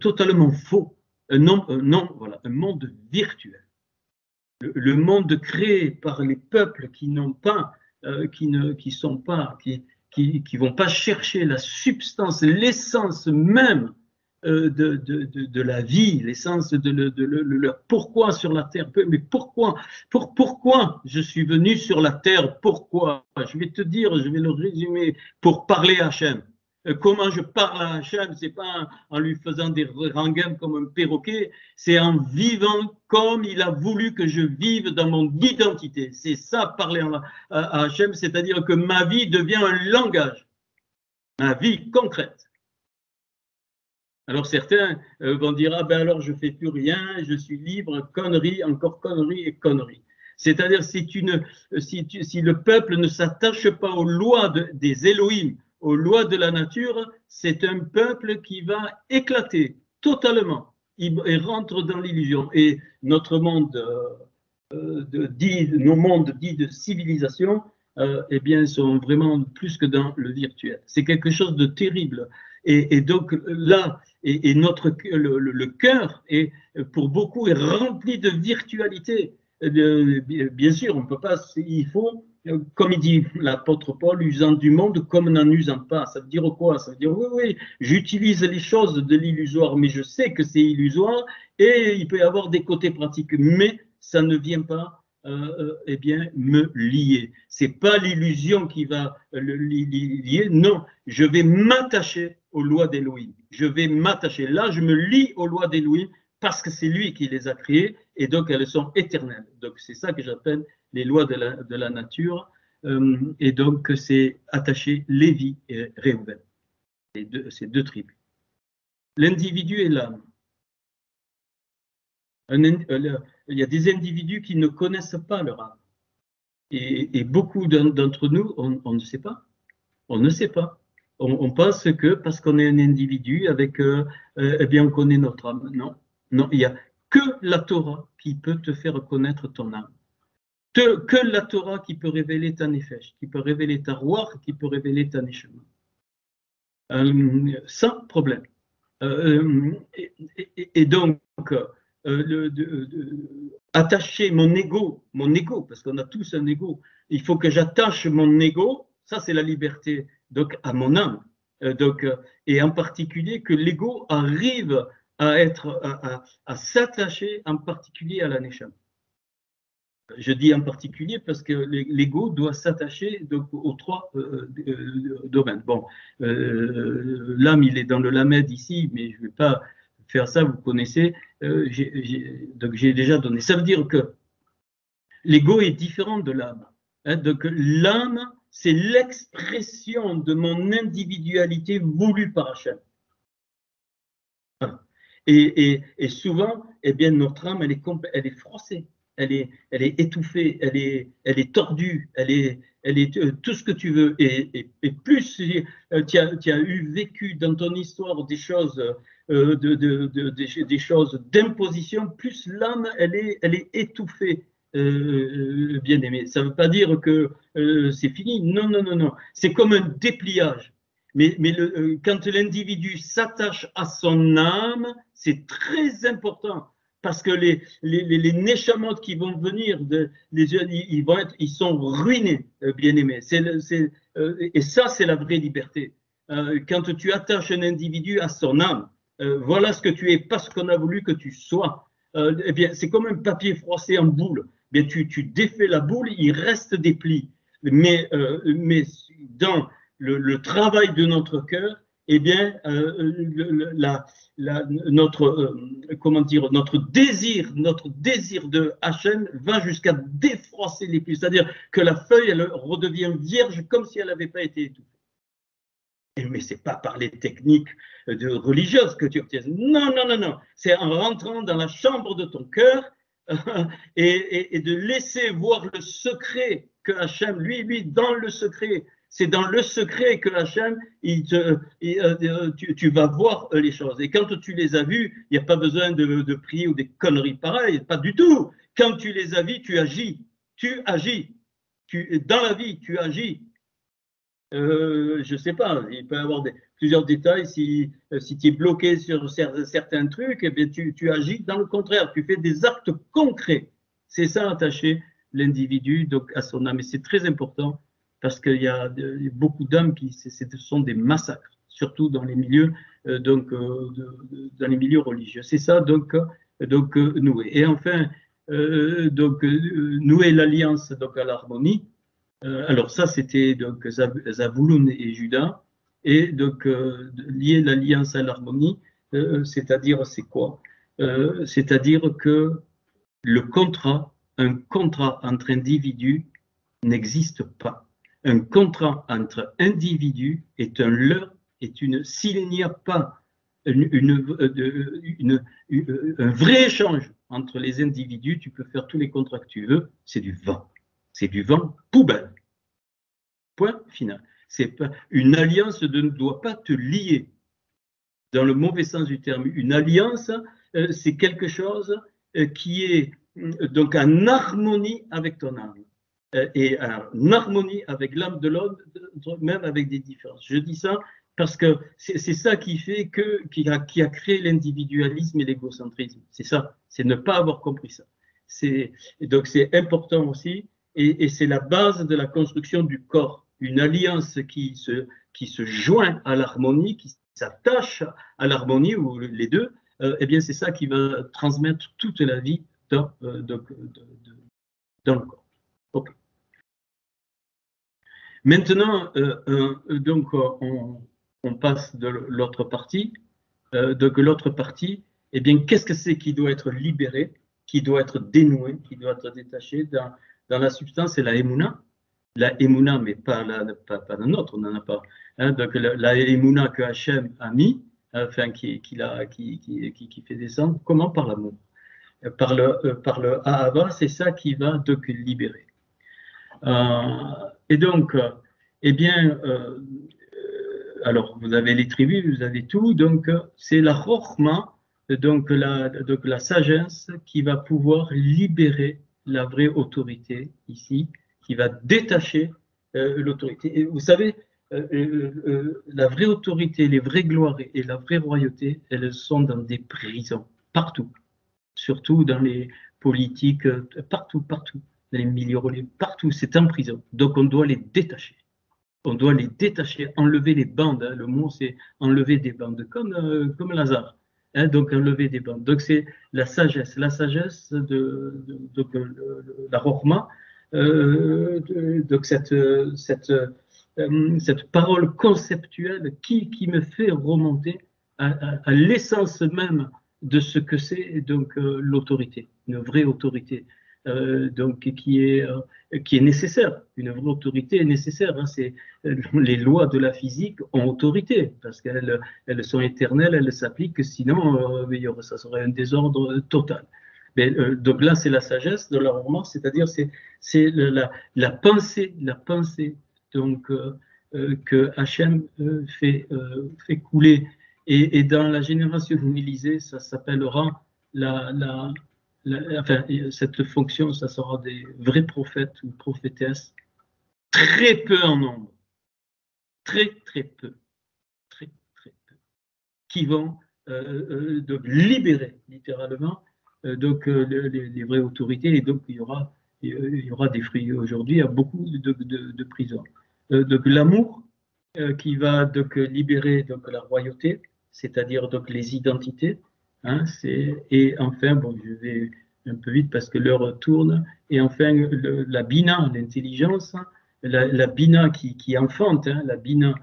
totalement faux. Voilà, un monde virtuel. Le monde créé par les peuples qui n'ont pas, qui vont pas chercher la substance, l'essence même de la vie, l'essence de leur pourquoi sur la terre. Mais pourquoi je suis venu sur la terre? Pourquoi? Je vais te dire, je vais le résumer pour parler à Hachem. Comment je parle à Hachem, c'est pas en lui faisant des rengaines comme un perroquet, c'est en vivant comme il a voulu que je vive dans mon identité. C'est ça, parler à Hachem, c'est-à-dire que ma vie devient un langage, ma vie concrète. Alors certains vont dire, ah ben alors je fais plus rien, je suis libre, connerie, encore connerie et connerie. C'est-à-dire si le peuple ne s'attache pas aux lois des Elohim, aux lois de la nature, c'est un peuple qui va éclater totalement. Il rentre dans l'illusion. Et notre monde, nos mondes dits de civilisation, eh bien, sont vraiment plus que dans le virtuel. C'est quelque chose de terrible. Et donc là, le cœur, pour beaucoup, est rempli de virtualité. Bien sûr, on peut pas, il faut, comme il dit l'apôtre Paul, usant du monde comme n'en usant pas. Ça veut dire quoi? Ça veut dire, oui, j'utilise les choses de l'illusoire, mais je sais que c'est illusoire et il peut y avoir des côtés pratiques, mais ça ne vient pas eh bien, me lier. C'est pas l'illusion qui va le lier, non, je vais m'attacher aux lois d'Élohim. Je vais m'attacher. Là, je me lie aux lois d'Élohim parce que c'est lui qui les a créées et donc elles sont éternelles. Donc c'est ça que j'appelle les lois de la nature. Et donc c'est attaché Lévi et Réhouven, ces deux tribus. L'individu et l'âme. Il y a des individus qui ne connaissent pas leur âme. Et beaucoup d'entre nous, on ne sait pas. On ne sait pas. On pense que parce qu'on est un individu avec, eh bien, on connaît notre âme. Non, non, il n'y a que la Torah qui peut te faire connaître ton âme. Que la Torah qui peut révéler ta nefesh, qui peut révéler ta roar, qui peut révéler ta neshama. sans problème. Et donc, attacher mon ego, parce qu'on a tous un ego, il faut que j'attache mon ego, ça c'est la liberté, donc à mon âme. Et en particulier que l'ego arrive à s'attacher en particulier à la neshama. Je dis en particulier parce que l'ego doit s'attacher aux trois domaines. Bon, l'âme, il est dans le lamed ici, mais je ne vais pas faire ça, vous connaissez. Donc j'ai déjà donné. Ça veut dire que l'ego est différent de l'âme. Hein, donc l'âme, c'est l'expression de mon individualité voulue par Hachem. Et souvent, eh bien, notre âme, elle est froissée. Elle est étouffée, elle est tordue, elle est tout ce que tu veux. Et plus tu as vécu dans ton histoire des choses, des choses d'imposition, plus l'âme, elle est étouffée, bien aimé. Ça ne veut pas dire que c'est fini. Non, non, non, non. C'est comme un dépliage. Mais quand l'individu s'attache à son âme, c'est très important. Parce que les neshamot qui vont venir, ils sont ruinés, bien-aimés. Et ça, c'est la vraie liberté. Quand tu attaches un individu à son âme, voilà ce que tu es, pas ce qu'on a voulu que tu sois. Eh bien, c'est comme un papier froissé en boule. Eh bien, tu défais la boule, il reste des plis. Mais dans le travail de notre cœur, eh bien, notre désir de Hachem va jusqu'à défroisser les plis. C'est-à-dire que la feuille, elle redevient vierge comme si elle n'avait pas été étouffée. Mais ce n'est pas par les techniques religieuses que tu obtiens. Non, non, non, non. C'est en rentrant dans la chambre de ton cœur et de laisser voir le secret que Hachem, lui, dans le secret, c'est dans le secret que Hachem, tu vas voir les choses. Et quand tu les as vues, il n'y a pas besoin de prier ou des conneries pareilles, pas du tout. Quand tu les as vues, tu agis. Tu agis. Dans la vie, tu agis. Je ne sais pas, il peut y avoir plusieurs détails. Si tu es bloqué sur certains trucs, eh bien, tu agis dans le contraire. Tu fais des actes concrets. C'est ça, attacher l'individu donc à son âme. Et c'est très important parce qu'il y a beaucoup d'âmes qui ce sont des massacres, surtout dans les milieux, dans les milieux religieux. C'est ça, donc nouer. Et enfin, nouer l'alliance donc à l'harmonie. Alors ça, c'était donc Zavouloun et Juda, et donc lier l'alliance à l'harmonie, c'est-à-dire c'est quoi? C'est-à-dire que un contrat entre individus n'existe pas. Un contrat entre individus est un leurre, s'il n'y a pas un vrai échange entre les individus, tu peux faire tous les contrats que tu veux, c'est du vent. C'est du vent poubelle. Point final. Une alliance ne doit pas te lier. Dans le mauvais sens du terme, une alliance, c'est quelque chose qui est donc en harmonie avec ton âme et en harmonie avec l'âme de l'autre, même avec des différences. Je dis ça parce que c'est ça qui fait qui a créé l'individualisme et l'égocentrisme. C'est ça, c'est ne pas avoir compris ça. Donc c'est important aussi et c'est la base de la construction du corps. Une alliance qui se joint à l'harmonie, qui s'attache à l'harmonie, ou les deux, eh bien c'est ça qui va transmettre toute la vie dans le corps. Okay. Maintenant, donc on passe de l'autre partie. Donc l'autre partie, eh bien qu'est-ce que c'est qui doit être libéré, qui doit être dénoué, qui doit être détaché dans la substance, c'est la émouna. La émouna, mais pas la nôtre, on n'en a pas. Hein, donc la émouna que Hachem a mis, enfin qui fait descendre, comment? Par l'amour. Par le Ahava, c'est ça qui va donc libérer. Et donc, eh bien, alors vous avez les tribus, vous avez tout, donc c'est la Chokhma, donc la sagesse qui va pouvoir libérer la vraie autorité ici, qui va détacher l'autorité. Et vous savez, la vraie autorité, les vraies gloires et la vraie royauté, elles sont dans des prisons, partout, surtout dans les politiques, partout, partout, dans les milieux religieux, partout, c'est en prison. Donc on doit les détacher. On doit les détacher, enlever les bandes. Hein. Le mot, c'est enlever des bandes, comme Lazare. Hein, donc enlever des bandes. Donc c'est la sagesse la Rochma, donc cette parole conceptuelle qui me fait remonter à l'essence même de ce que c'est donc l'autorité, une vraie autorité, donc qui est nécessaire. Une vraie autorité est nécessaire. Hein, c'est les lois de la physique ont autorité parce qu'elles sont éternelles, elles s'appliquent. Sinon, ça serait un désordre total. Mais, donc là, c'est la sagesse de la romance, c'est-à-dire c'est la pensée donc que Hachem fait couler. Et dans la génération de l'Élysée, ça s'appellera enfin, cette fonction, ça sera des vrais prophètes ou prophétesses, très peu en nombre, très peu, très peu, qui vont donc libérer littéralement les vraies autorités, et donc il y aura des fruits. Aujourd'hui, il y a beaucoup de prisons. Donc l'amour qui va donc libérer donc la royauté, c'est-à-dire donc les identités. Hein, et enfin, bon, je vais un peu vite parce que l'heure tourne. Et enfin, la bina, l'intelligence, la bina qui enfante, hein, la bina,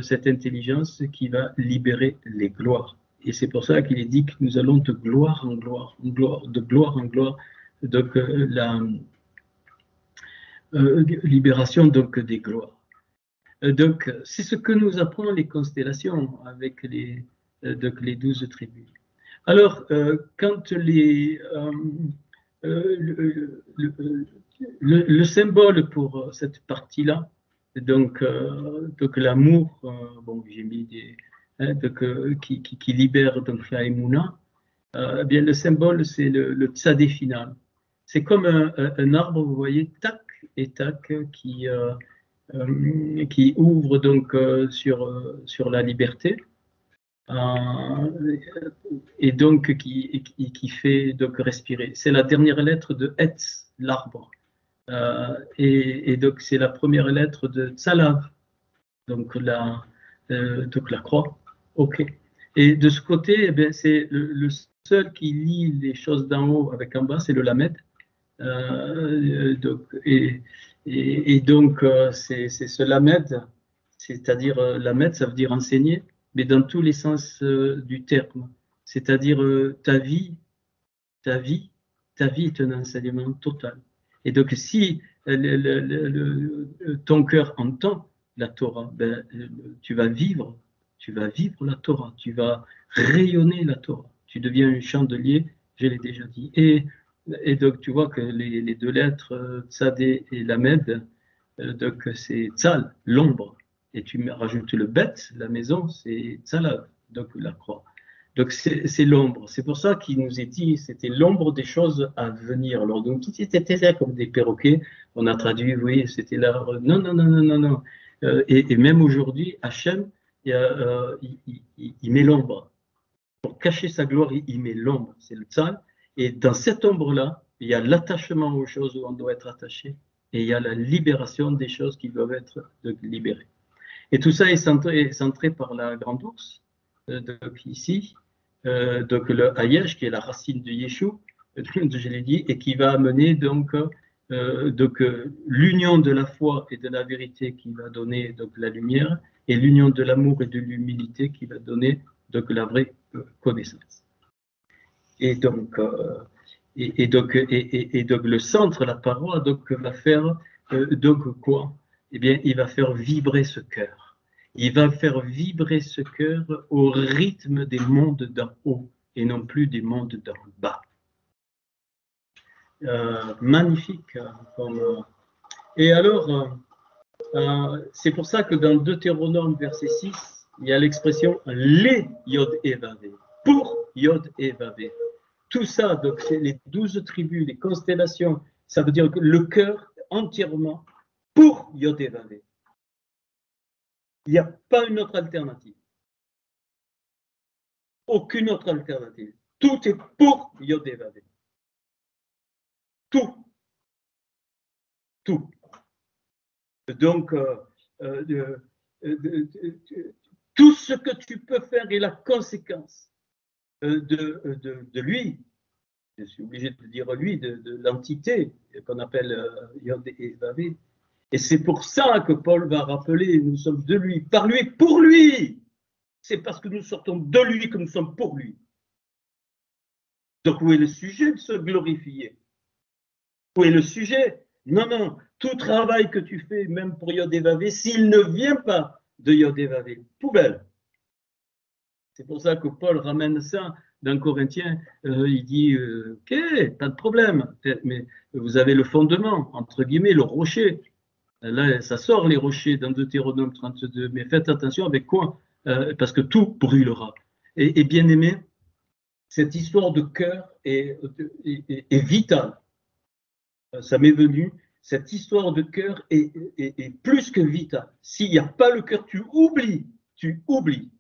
cette intelligence qui va libérer les gloires. Et c'est pour ça qu'il est dit que nous allons de gloire en gloire, de gloire en gloire. Donc la libération donc des gloires. Donc, c'est ce que nous apprend les constellations avec donc les 12 tribus. Alors, quand le symbole pour cette partie-là, donc l'amour, bon, j'ai mis donc, qui libère donc la Emouna, bien le symbole, c'est le tzadé final. C'est comme un arbre, vous voyez, tac et tac, qui ouvre donc sur la liberté et donc qui fait donc respirer. C'est la dernière lettre de Etz, l'arbre, et donc c'est la première lettre de Tzalav, donc la croix. Ok. Et de ce côté, eh c'est le seul qui lie les choses d'en haut avec en bas, c'est le Lamed. Donc, et donc, c'est ce Lamed, c'est-à-dire Lamed, ça veut dire enseigner, mais dans tous les sens du terme. C'est-à-dire ta vie est un enseignement total. Et donc, si ton cœur entend la Torah, ben, tu vas vivre la Torah, tu vas rayonner la Torah, tu deviens un chandelier, je l'ai déjà dit. Et donc, tu vois que les deux lettres, Tzadé et Lamed, donc c'est Tzal, l'ombre. Et tu rajoutes le Bet, la maison, c'est Tzalav, donc la croix. Donc c'est l'ombre. C'est pour ça qu'il nous est dit, c'était l'ombre des choses à venir. Alors donc, c'était là comme des perroquets. On a traduit, oui, c'était là. Non, non, non, non, non, non. Et même aujourd'hui, Hachem, il met l'ombre. Pour cacher sa gloire, il met l'ombre. C'est le Tzal. Et dans cette ombre-là, il y a l'attachement aux choses où on doit être attaché. Et il y a la libération des choses qui doivent être libérées. Et tout ça est centré par la grande ours, donc ici, donc le Hayesh, qui est la racine de Yeshu, je l'ai dit, et qui va amener donc l'union de la foi et de la vérité qui va donner donc la lumière, et l'union de l'amour et de l'humilité qui va donner donc la vraie connaissance. Et donc, donc le centre, la paroi, donc va faire donc quoi? Eh bien, il va faire vibrer ce cœur. Il va faire vibrer ce cœur au rythme des mondes d'en haut et non plus des mondes d'en bas. Magnifique. Et alors, c'est pour ça que dans Deutéronome, verset 6, il y a l'expression les Yod et Vavé, pour Yod et Vavé. Tout ça, donc c'est les 12 tribus, les constellations, ça veut dire que le cœur entièrement pour Yod et Vavé. Il n'y a pas une autre alternative. Aucune autre alternative. Tout est pour Yod-Hé-Vav-Hé. Tout. Tout. Donc, tout ce que tu peux faire est la conséquence de lui. Je suis obligé de dire lui, de l'entité qu'on appelle Yod-Hé-Vav-Hé. Et c'est pour ça que Paul va rappeler, nous sommes de lui, par lui, pour lui. C'est parce que nous sortons de lui que nous sommes pour lui. Donc où est le sujet de se glorifier? Où est le sujet? Non, non, tout travail que tu fais, même pour Yod-Hé-Vav-Hé, s'il ne vient pas de Yod-Hé-Vav-Hé, poubelle. C'est pour ça que Paul ramène ça dans Corinthiens. Il dit, ok, pas de problème, mais vous avez le fondement, entre guillemets, le rocher. Là, ça sort les rochers dans Deutéronome 32, mais faites attention avec quoi? Parce que tout brûlera. Et bien aimé, cette histoire de cœur est vitale. Ça m'est venu, cette histoire de cœur est plus que vitale. S'il n'y a pas le cœur, tu oublies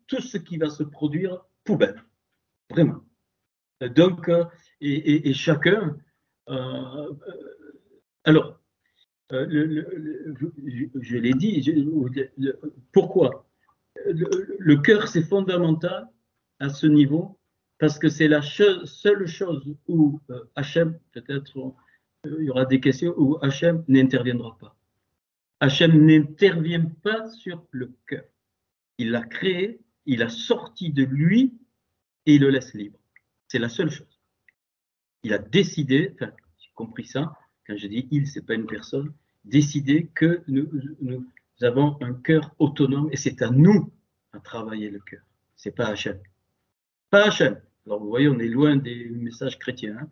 tout ce qui va se produire, poubelle. Vraiment. Donc, et chacun. Alors, je l'ai dit, pourquoi? Le cœur, c'est fondamental à ce niveau, parce que c'est la seule chose où Hachem, peut-être il y aura des questions, où Hachem n'interviendra pas. Hachem n'intervient pas sur le cœur. Il l'a créé, il a sorti de lui et il le laisse libre. C'est la seule chose. Il a décidé, enfin, j'ai compris ça, quand je dis il, c'est pas une personne, décider que nous avons un cœur autonome et c'est à nous à travailler le cœur. C'est pas Hachem. Pas Hachem. Alors vous voyez, on est loin des messages chrétiens.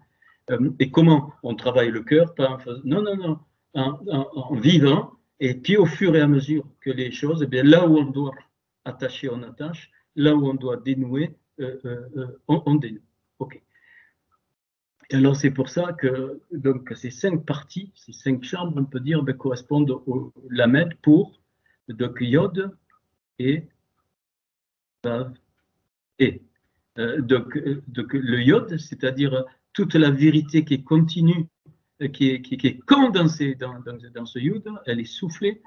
Et comment on travaille le cœur? Pas en faisant, non, en vivant. Et puis au fur et à mesure que les choses, eh bien, là où on doit attacher, on attache. Là où on doit dénouer, on dénoue. Ok. Et alors c'est pour ça que donc, ces 5 parties, ces 5 chambres, on peut dire, ben, correspondent au Lamed pour donc Yod et Vav et. Donc le Yod, c'est-à-dire toute la vérité qui est continue, qui est condensée dans ce Yod, elle est soufflée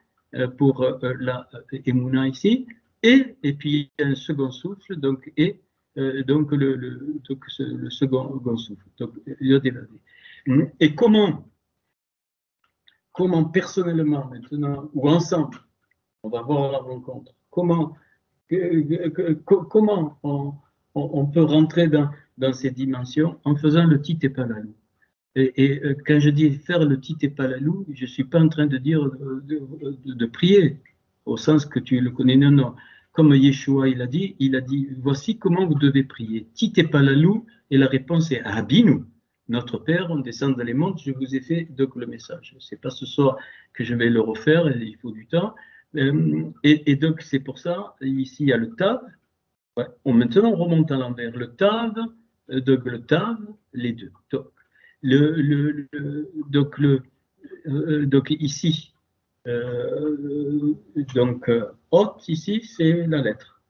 pour la Emouna ici, et puis un second souffle, donc et donc le second souffle, donc Yod et Vav. Et comment personnellement maintenant, ou ensemble, on va voir la rencontre, comment on peut rentrer dans ces dimensions en faisant le Tite Palalou. Et quand je dis faire le Tite Palalou, je ne suis pas en train de dire de prier, au sens que tu le connais, non, non. Comme Yeshua, il a dit, voici comment vous devez prier. Tite Palalou, et la réponse est Abinu. Notre Père, on descend dans les mondes, je vous ai fait donc le message. Ce n'est pas ce soir que je vais le refaire, il faut du temps. Et donc, c'est pour ça, ici, il y a le Tav. Ouais. Maintenant, on remonte à l'envers. Le Tav, les deux. Donc ici, Hot, ici, c'est la lettre.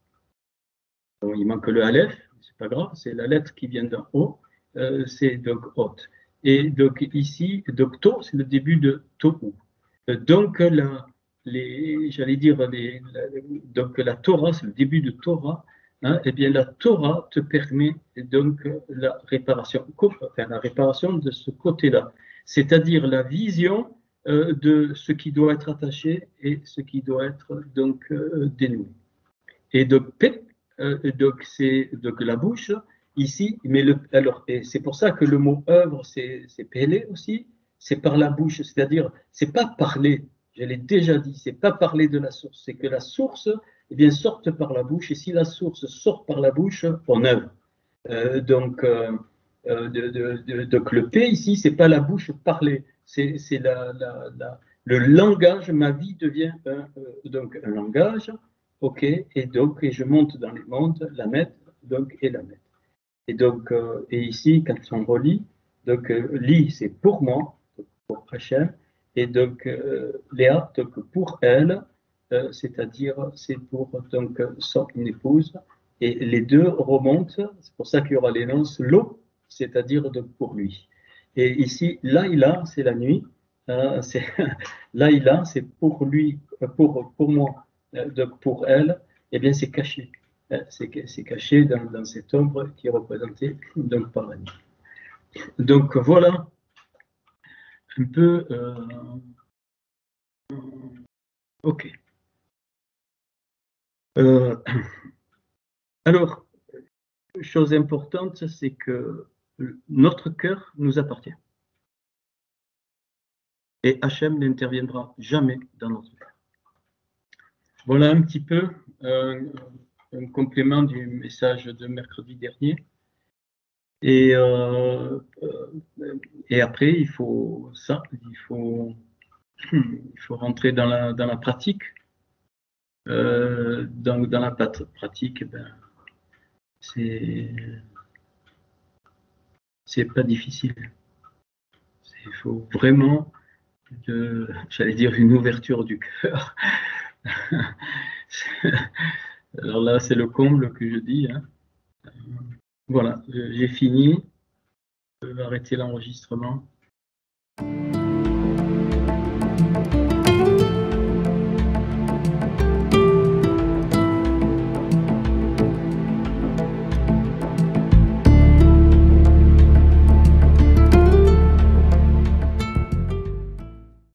Donc, il manque le Aleph, c'est pas grave, c'est la lettre qui vient d'en haut, c'est donc Hot. Et donc ici, donc To, c'est le début de Tohu. Donc, j'allais dire, donc la Torah, c'est le début de Torah. Hein, eh bien, la Torah te permet donc la réparation de ce côté-là, c'est-à-dire la vision de ce qui doit être attaché et ce qui doit être donc dénoué. Et donc, c'est donc la bouche ici, mais et c'est pour ça que le mot œuvre, c'est pélé aussi, c'est par la bouche, c'est-à-dire, c'est pas parler. Je l'ai déjà dit, c'est pas parler de la source, c'est que la source, eh bien, sorte par la bouche, et si la source sort par la bouche, on œuvre. Donc le P ici, c'est pas la bouche parler, c'est le langage. Ma vie devient donc un langage, ok, et donc et je monte dans les mondes, la mettre, donc et la mettre. Et donc et ici, quand on relit, donc li c'est pour moi, pour Hachem, et donc Léa, donc pour elle, c'est-à-dire c'est pour donc son épouse, et les deux remontent, c'est pour ça qu'il y aura l'énonce l'eau, c'est-à-dire pour lui. Et ici, Laïla, c'est la nuit, Laïla, c'est pour lui, pour moi, donc pour elle, eh bien c'est caché. C'est caché dans cette ombre qui est représentée donc par la nuit. Donc voilà un peu. Ok. Alors, chose importante, c'est que notre cœur nous appartient. Et Hachem n'interviendra jamais dans notre cœur. Voilà un petit peu un complément du message de mercredi dernier. Et après, il faut rentrer dans la pratique. Donc, dans la pratique, ben, c'est pas difficile. Il faut vraiment, j'allais dire, une ouverture du cœur. Alors là, c'est le comble que je dis. Hein. Voilà, j'ai fini. Je vais arrêter l'enregistrement.